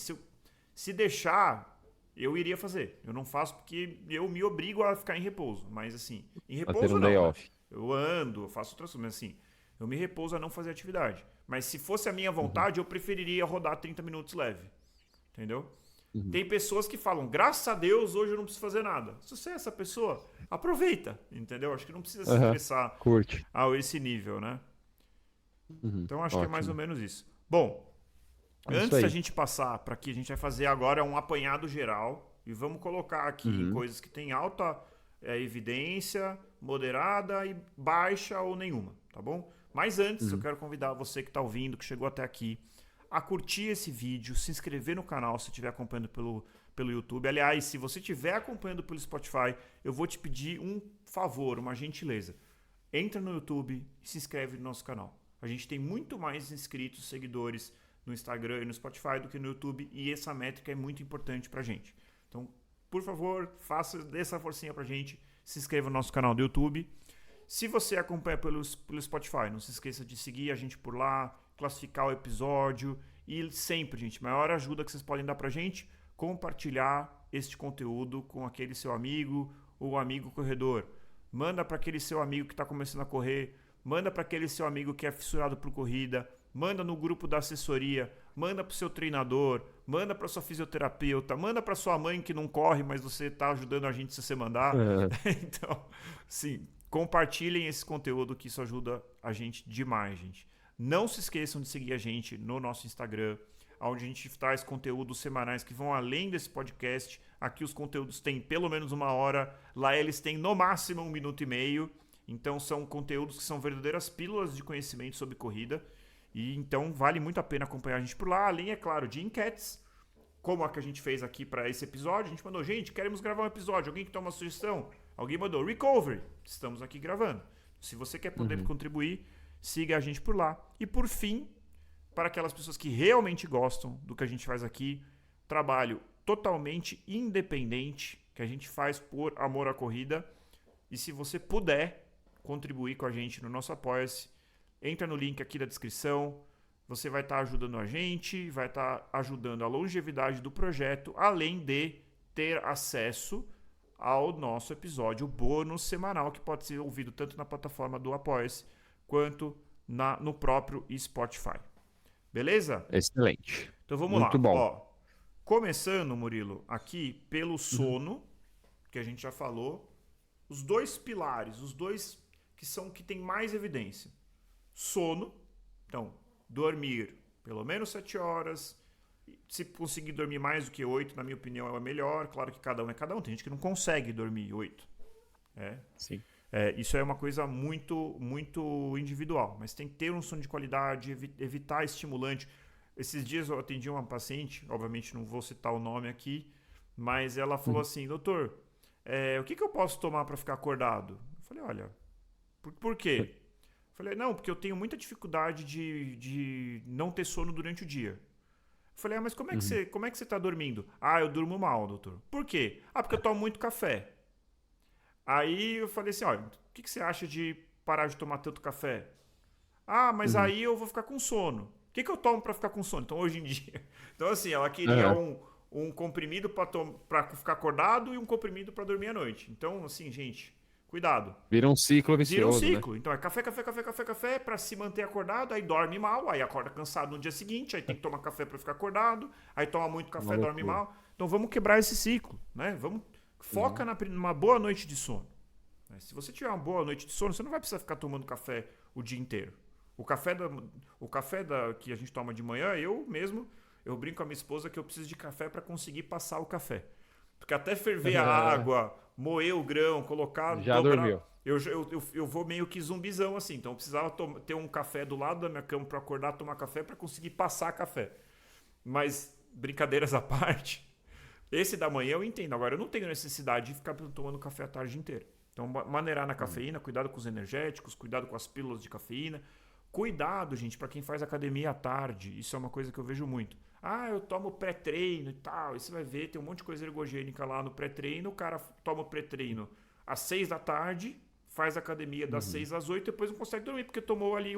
S1: se deixar, eu iria fazer. Eu não faço porque eu me obrigo a ficar em repouso. Mas assim, em repouso não. Né? Eu ando, eu faço outras coisas, mas assim, eu me repouso a não fazer atividade. Mas se fosse a minha vontade, eu preferiria rodar 30 minutos leve. entendeu? Tem pessoas que falam, graças a Deus, hoje eu não preciso fazer nada. Se você é essa pessoa, aproveita, entendeu? Acho que não precisa se estressar
S2: Curte.
S1: a esse nível, né? Então acho que é mais ou menos isso. Bom,
S2: É isso
S1: antes da
S2: aí.
S1: gente passar para aqui, a gente vai fazer agora um apanhado geral e vamos colocar aqui em coisas que tem alta evidência, moderada e baixa ou nenhuma, tá bom? Mas antes, eu quero convidar você que está ouvindo, que chegou até aqui, a curtir esse vídeo, se inscrever no canal se estiver acompanhando pelo YouTube. Aliás, se você estiver acompanhando pelo Spotify, eu vou te pedir um favor, uma gentileza. Entra no YouTube e se inscreve no nosso canal. A gente tem muito mais inscritos, seguidores no Instagram e no Spotify do que no YouTube e essa métrica é muito importante pra gente. Então, por favor, dê essa forcinha pra gente, se inscreva no nosso canal do YouTube. Se você acompanha pelo Spotify, não se esqueça de seguir a gente por lá, classificar o episódio e sempre, gente, maior ajuda que vocês podem dar pra gente, compartilhar este conteúdo com aquele seu amigo ou amigo corredor. Manda para aquele seu amigo que está começando a correr, manda para aquele seu amigo que é fissurado por corrida, manda no grupo da assessoria, manda para o seu treinador, manda para sua fisioterapeuta, manda para sua mãe que não corre, mas você está ajudando a gente se você mandar. Então, sim, compartilhem esse conteúdo que isso ajuda a gente demais, gente. Não se esqueçam de seguir a gente no nosso Instagram, onde a gente traz conteúdos semanais que vão além desse podcast. Aqui os conteúdos têm pelo menos 1 hora, lá eles têm no máximo 1 minuto e meio. Então são conteúdos que são verdadeiras pílulas de conhecimento sobre corrida. E então vale muito a pena acompanhar a gente por lá, além, é claro, de enquetes, como a que a gente fez aqui para esse episódio. A gente mandou, gente, queremos gravar um episódio. Alguém que tem uma sugestão? Alguém mandou, recovery. Estamos aqui gravando. Se você quer poder contribuir, siga a gente por lá. E por fim, para aquelas pessoas que realmente gostam do que a gente faz aqui, trabalho totalmente independente, que a gente faz por amor à corrida. E se você puder contribuir com a gente no nosso Apoia-se, entra no link aqui da descrição. Você vai estar ajudando a gente, vai estar ajudando a longevidade do projeto, além de ter acesso ao nosso episódio bônus semanal, que pode ser ouvido tanto na plataforma do Apoia-se quanto no próprio Spotify. Beleza?
S2: Excelente.
S1: Então vamos
S2: Muito
S1: lá.
S2: bom.
S1: Ó, começando, Murilo, aqui pelo sono, que a gente já falou, os dois pilares, os dois que tem mais evidência. Sono, então, dormir pelo menos 7 horas. Se conseguir dormir mais do que 8, na minha opinião, é melhor. Claro que cada um é cada um. Tem gente que não consegue dormir 8.
S2: Sim.
S1: Isso é uma coisa muito, muito individual. Mas tem que ter um sono de qualidade, evitar estimulante. Esses dias eu atendi uma paciente, obviamente não vou citar o nome aqui, mas ela falou assim, doutor, o que eu posso tomar para ficar acordado? Eu falei, olha, por quê? Eu falei, não, porque eu tenho muita dificuldade de não ter sono durante o dia. Eu falei, mas como é que você está dormindo? Ah, eu durmo mal, doutor. Por quê? Ah, porque eu tomo muito café. Aí eu falei assim, olha, o que você acha de parar de tomar tanto café? Ah, mas aí eu vou ficar com sono. O que eu tomo para ficar com sono? Então, hoje em dia... Então, assim, ela queria um comprimido para ficar acordado e um comprimido para dormir à noite. Então, assim, gente, cuidado.
S2: Vira um ciclo vicioso,
S1: Vira um ciclo.
S2: né?
S1: Então, é café para se manter acordado, aí dorme mal, aí acorda cansado no dia seguinte, aí tem que tomar café para ficar acordado, aí toma muito café, dorme mal. Então, vamos quebrar esse ciclo, né? Foca numa boa noite de sono. Se você tiver uma boa noite de sono, você não vai precisar ficar tomando café o dia inteiro. O café que a gente toma de manhã, eu brinco com a minha esposa que eu preciso de café para conseguir passar o café. Porque até ferver a água, moer o grão, colocar...
S2: Já dormiu.
S1: Eu vou meio que zumbizão assim. Então eu precisava ter um café do lado da minha cama para acordar, tomar café, para conseguir passar café. Mas, brincadeiras à parte, esse da manhã eu entendo. Agora, eu não tenho necessidade de ficar tomando café a tarde inteira. Então, maneirar na cafeína, cuidado com os energéticos, cuidado com as pílulas de cafeína. Cuidado, gente, para quem faz academia à tarde. Isso é uma coisa que eu vejo muito. Ah, eu tomo pré-treino e tal. E você vai ver, tem um monte de coisa ergogênica lá no pré-treino. O cara toma o pré-treino às 6 da tarde, faz academia das 6 às 8, depois não consegue dormir, porque tomou ali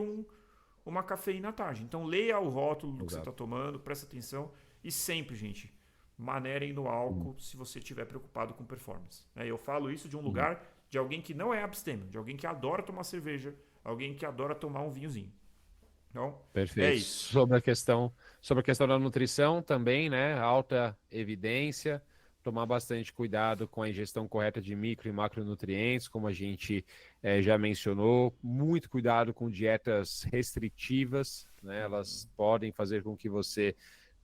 S1: uma cafeína à tarde. Então, leia o rótulo do que você está tomando, presta atenção. E sempre, gente, maneirem no álcool se você estiver preocupado com performance. Eu falo isso de um lugar de alguém que não é abstêmio, de alguém que adora tomar cerveja, alguém que adora tomar um vinhozinho. Então, é
S2: Perfeito.
S1: isso.
S2: Sobre a questão da nutrição também, né? Alta evidência, tomar bastante cuidado com a ingestão correta de micro e macronutrientes, como a gente já mencionou. Muito cuidado com dietas restritivas, né? Elas podem fazer com que você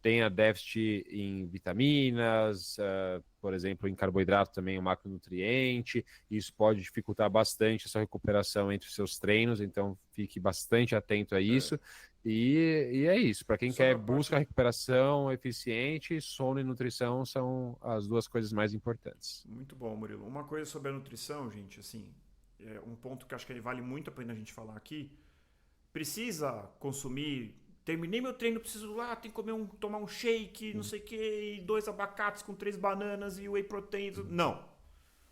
S2: tenha déficit em vitaminas, por exemplo, em carboidrato também, um macronutriente. Isso pode dificultar bastante a sua recuperação entre os seus treinos, então fique bastante atento a
S1: É.
S2: isso. E é isso. Para quem
S1: Sobre
S2: quer
S1: a parte.
S2: busca recuperação eficiente, sono e nutrição são as duas coisas mais importantes.
S1: Muito bom, Murilo. Uma coisa sobre a nutrição, gente, assim, um ponto que acho que ele vale muito a pena a gente falar aqui. Precisa consumir. Terminei meu treino, preciso lá, tem que comer tomar um shake, não sei o que, e 2 abacates com 3 bananas e whey protein. Não.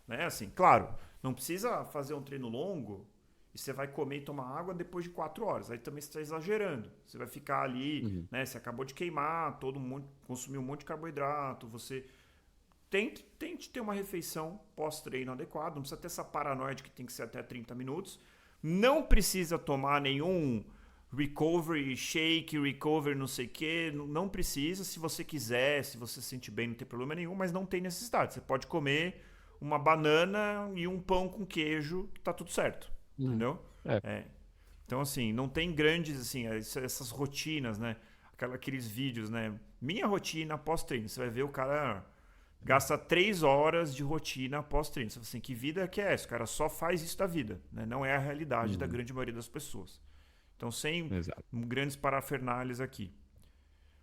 S1: Né? Assim, claro, não precisa fazer um treino longo e você vai comer e tomar água depois de 4 horas. Aí também você está exagerando. Você vai ficar ali,
S2: Uhum.
S1: né? Você acabou de queimar, todo mundo consumiu um monte de carboidrato, você tente ter uma refeição pós-treino adequada. Não precisa ter essa paranoia de que tem que ser até 30 minutos. Não precisa tomar nenhum recovery shake, recovery não sei o que. Não precisa. Se você quiser, se você se sentir bem, não tem problema nenhum, mas não tem necessidade. Você pode comer uma banana e um pão com queijo, que tá tudo certo.
S2: Uhum.
S1: Entendeu?
S2: É.
S1: É. Então, assim, não tem grandes, assim, essas rotinas, né? Aqueles vídeos, né? Minha rotina pós-treino. Você vai ver o cara gasta 3 horas de rotina após treino. Você fala assim, que vida que é essa? O cara só faz isso da vida. Né? Não é a realidade da
S2: Uhum.
S1: grande maioria das pessoas. Então, sem
S2: Exato.
S1: grandes parafernálias aqui.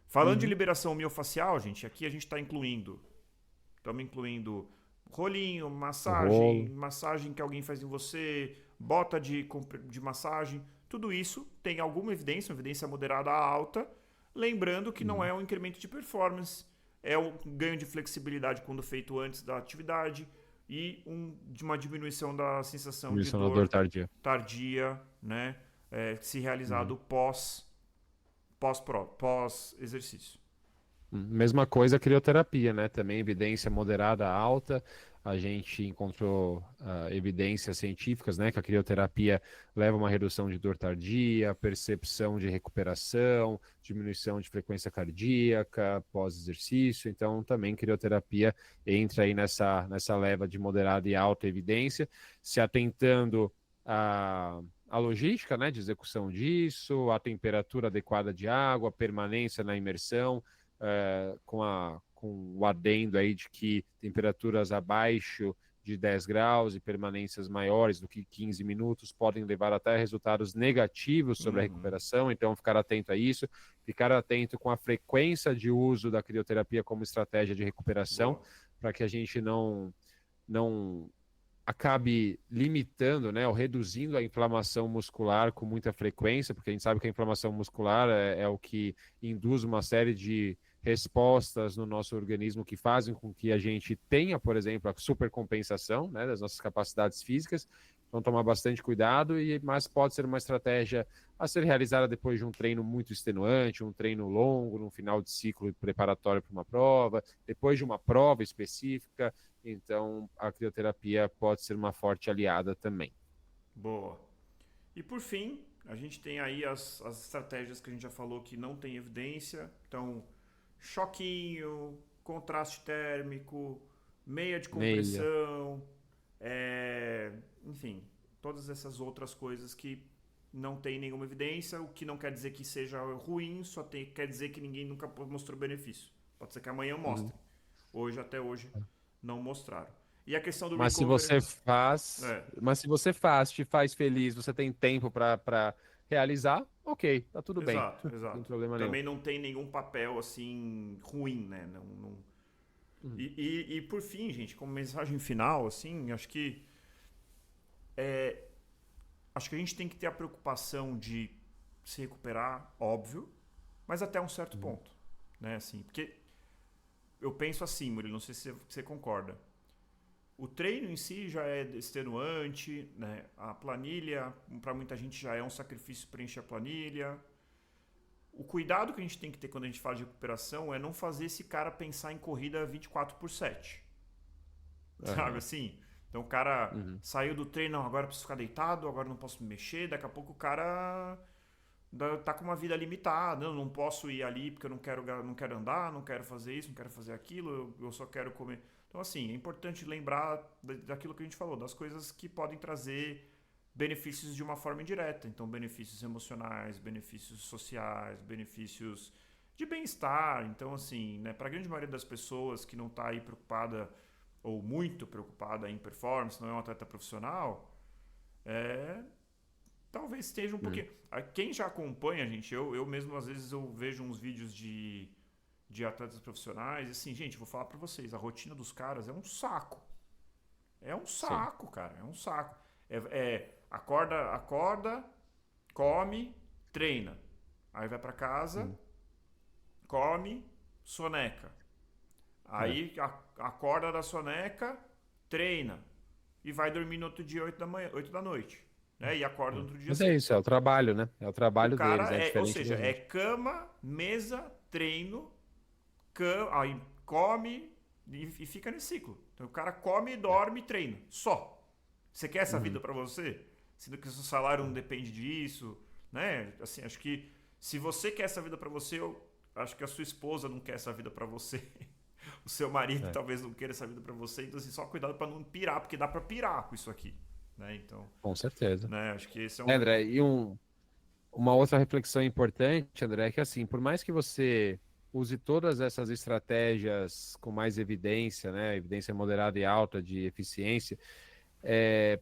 S1: Falando de
S2: Uhum.
S1: liberação miofascial, gente, aqui a gente está estamos incluindo rolinho,
S2: O rolo.
S1: massagem que alguém faz em você, bota de massagem. Tudo isso tem alguma evidência, uma evidência moderada a alta, lembrando que não
S2: Uhum.
S1: é um incremento de performance, é um ganho de flexibilidade quando feito antes da atividade e de uma diminuição da sensação de
S2: Diminuição da
S1: dor
S2: dor tardia.
S1: tardia, né? Se
S2: Uhum.
S1: realizado pós exercício.
S2: Mesma coisa a crioterapia, né? Também evidência moderada alta. A gente encontrou evidências científicas, né? Que a crioterapia leva a uma redução de dor tardia, percepção de recuperação, diminuição de frequência cardíaca pós-exercício. Então, também crioterapia entra aí nessa leva de moderada e alta evidência, se atentando a logística, né, de execução disso, a temperatura adequada de água, a permanência na imersão, com o adendo aí de que temperaturas abaixo de 10 graus e permanências maiores do que 15 minutos podem levar até resultados negativos sobre a
S1: Uhum.
S2: recuperação, então ficar atento a isso, ficar atento com a frequência de uso da crioterapia como estratégia de recuperação,
S1: Boa.
S2: para que a gente não acabe limitando, né, ou reduzindo a inflamação muscular com muita frequência, porque a gente sabe que a inflamação muscular é o que induz uma série de respostas no nosso organismo que fazem com que a gente tenha, por exemplo, a supercompensação, né, das nossas capacidades físicas. Então, tomar bastante cuidado, mas pode ser uma estratégia a ser realizada depois de um treino muito extenuante, um treino longo, no final de ciclo preparatório para uma prova, depois de uma prova específica. Então, a crioterapia pode ser uma forte aliada também.
S1: Boa. E por fim, a gente tem aí as estratégias que a gente já falou que não tem evidência. Então, choquinho, contraste térmico, meia de
S2: Meia.
S1: compressão, enfim, todas essas outras coisas que não tem nenhuma evidência, o que não quer dizer que seja ruim, quer dizer que ninguém nunca mostrou benefício. Pode ser que amanhã
S2: Uhum.
S1: mostre. Hoje, até hoje, não mostraram. E a questão do
S2: Mas se
S1: recovery.
S2: você faz,
S1: É,
S2: mas se você faz, te faz feliz, você tem tempo para realizar, ok, tá tudo bem,
S1: exato,
S2: não tem
S1: exato.
S2: problema nenhum.
S1: Também não tem nenhum papel assim ruim, né?
S2: Uhum.
S1: E por fim, gente, como mensagem final, assim, acho que a gente tem que ter a preocupação de se recuperar, óbvio, mas até um certo
S2: Uhum.
S1: ponto, né? Assim, porque eu penso assim, Murilo, não sei se você concorda. O treino em si já é extenuante, né? A planilha, para muita gente já é um sacrifício preencher a planilha. O cuidado que a gente tem que ter quando a gente fala de recuperação é não fazer esse cara pensar em corrida 24/7. Sabe
S2: Aham.
S1: assim? Então o cara
S2: Uhum.
S1: saiu do treino, não, agora eu preciso ficar deitado, agora eu não posso me mexer, daqui a pouco o cara tá com uma vida limitada, não posso ir ali porque eu não quero andar, não quero fazer isso, não quero fazer aquilo, eu só quero comer. Então, assim, é importante lembrar daquilo que a gente falou, das coisas que podem trazer benefícios de uma forma indireta. Então, benefícios emocionais, benefícios sociais, benefícios de bem-estar. Então, assim, né, para a grande maioria das pessoas que não está aí preocupada ou muito preocupada em performance, não é um atleta profissional, talvez esteja um pouquinho. Quem já acompanha, gente, eu mesmo às vezes eu vejo uns vídeos de atletas profissionais, e assim, gente, vou falar pra vocês, a rotina dos caras é um saco. É um saco, sim, cara, é um saco. Acorda, come, treina. Aí vai pra casa, come, soneca. Aí acorda da soneca, treina. E vai dormir no outro dia 8 da noite. Né? E acorda no outro dia
S2: Mas é isso, é o trabalho, né? É o trabalho deles, é diferente.
S1: Ou seja, é cama, mesa, treino, aí come e fica nesse ciclo. Então o cara come, dorme e treina. Só. Você quer essa vida pra você? Sendo que o seu salário não depende disso, né? Assim, acho que se você quer essa vida pra você, eu acho que a sua esposa não quer essa vida pra você. O seu marido talvez não queira essa vida pra você. Então, assim, só cuidado pra não pirar, porque dá pra pirar com isso aqui. Né? Então,
S2: com certeza.
S1: Né? Acho que esse é um...
S2: André, e uma outra reflexão importante, André, é que assim, por mais que você use todas essas estratégias com mais evidência, né, evidência moderada e alta de eficiência,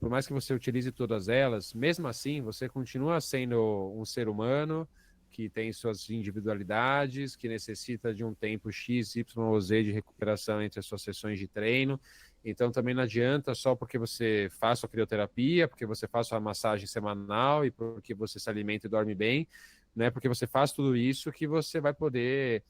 S2: por mais que você utilize todas elas, mesmo assim, você continua sendo um ser humano que tem suas individualidades, que necessita de um tempo X, Y ou Z de recuperação entre as suas sessões de treino. Então, também não adianta só porque você faça a crioterapia, porque você faça a massagem semanal e porque você se alimenta e dorme bem, né? Porque você faz tudo isso que você vai poder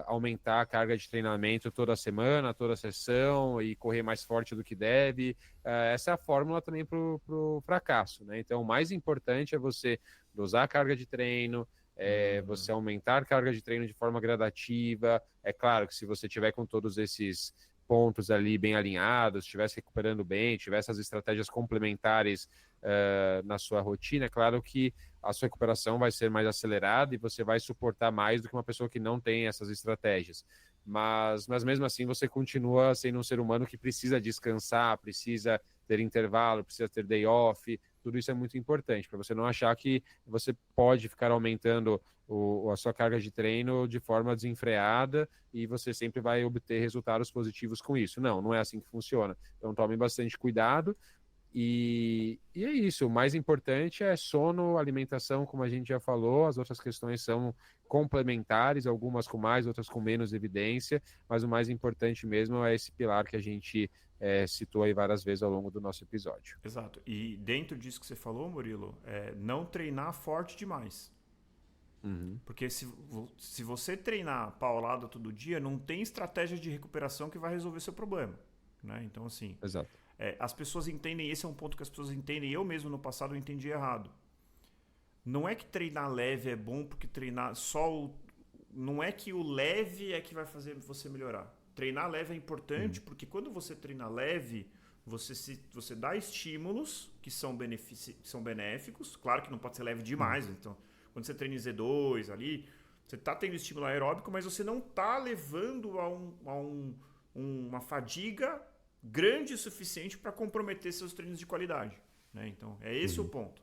S2: aumentar a carga de treinamento toda semana, toda sessão e correr mais forte do que deve. Essa é a fórmula também para o fracasso, né? Então, o mais importante é você dosar a carga de treino, você aumentar a carga de treino de forma gradativa. É claro que se você tiver com todos esses pontos ali bem alinhados, estivesse recuperando bem, tivesse as estratégias complementares na sua rotina, é claro que a sua recuperação vai ser mais acelerada e você vai suportar mais do que uma pessoa que não tem essas estratégias. Mas mesmo assim você continua sendo um ser humano que precisa descansar, precisa ter intervalo, precisa ter day off. Tudo isso é muito importante para você não achar que você pode ficar aumentando a sua carga de treino de forma desenfreada e você sempre vai obter resultados positivos com isso. Não é assim que funciona. Então tome bastante cuidado. E é isso, o mais importante é sono, alimentação, como a gente já falou, as outras questões são complementares, algumas com mais, outras com menos evidência, mas o mais importante mesmo é esse pilar que a gente citou aí várias vezes ao longo do nosso episódio.
S1: Exato, e dentro disso que você falou, Murilo, não treinar forte demais. Porque se você treinar paulada todo dia, não tem estratégia de recuperação que vai resolver seu problema. Né? Então, assim...
S2: Exato.
S1: As pessoas entendem, esse é um ponto que as pessoas entendem, eu mesmo no passado eu entendi errado. Não é que treinar leve é bom porque treinar não é que o leve é que vai fazer você melhorar. Treinar leve é importante porque quando você treina leve, você dá estímulos que são benéficos. Claro que não pode ser leve demais. Então, quando você treina em Z2 ali, você está tendo estímulo aeróbico, mas você não está levando a uma fadiga grande o suficiente para comprometer seus treinos de qualidade. Né? Então, é esse o ponto.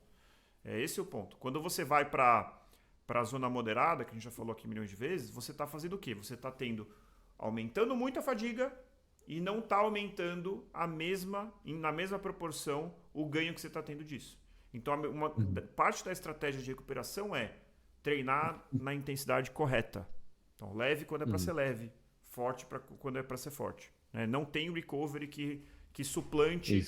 S1: É esse o ponto. Quando você vai para a zona moderada, que a gente já falou aqui milhões de vezes, você está fazendo o quê? Você está aumentando muito a fadiga e não está aumentando na mesma proporção o ganho que você está tendo disso. Então, parte da estratégia de recuperação é treinar na intensidade correta. Então, leve quando é para ser leve, forte quando é para ser forte. Não tem recovery que suplante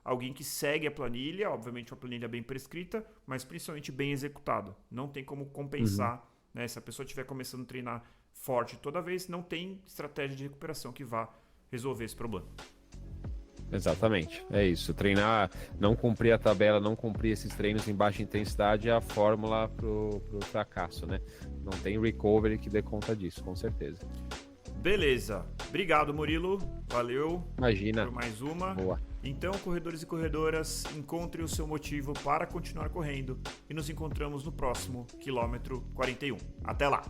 S1: alguém que segue a planilha, obviamente uma planilha bem prescrita, mas principalmente bem executada. Não tem como compensar. Né? Se a pessoa estiver começando a treinar forte toda vez, não tem estratégia de recuperação que vá resolver esse problema.
S2: Exatamente, é isso. Treinar, não cumprir a tabela, não cumprir esses treinos em baixa intensidade é a fórmula pro fracasso, né? Não tem recovery que dê conta disso, com certeza.
S1: Beleza. Obrigado, Murilo. Valeu.
S2: Imagina.
S1: Por mais uma.
S2: Boa.
S1: Então, corredores e corredoras, encontrem o seu motivo para continuar correndo e nos encontramos no próximo quilômetro 41. Até lá!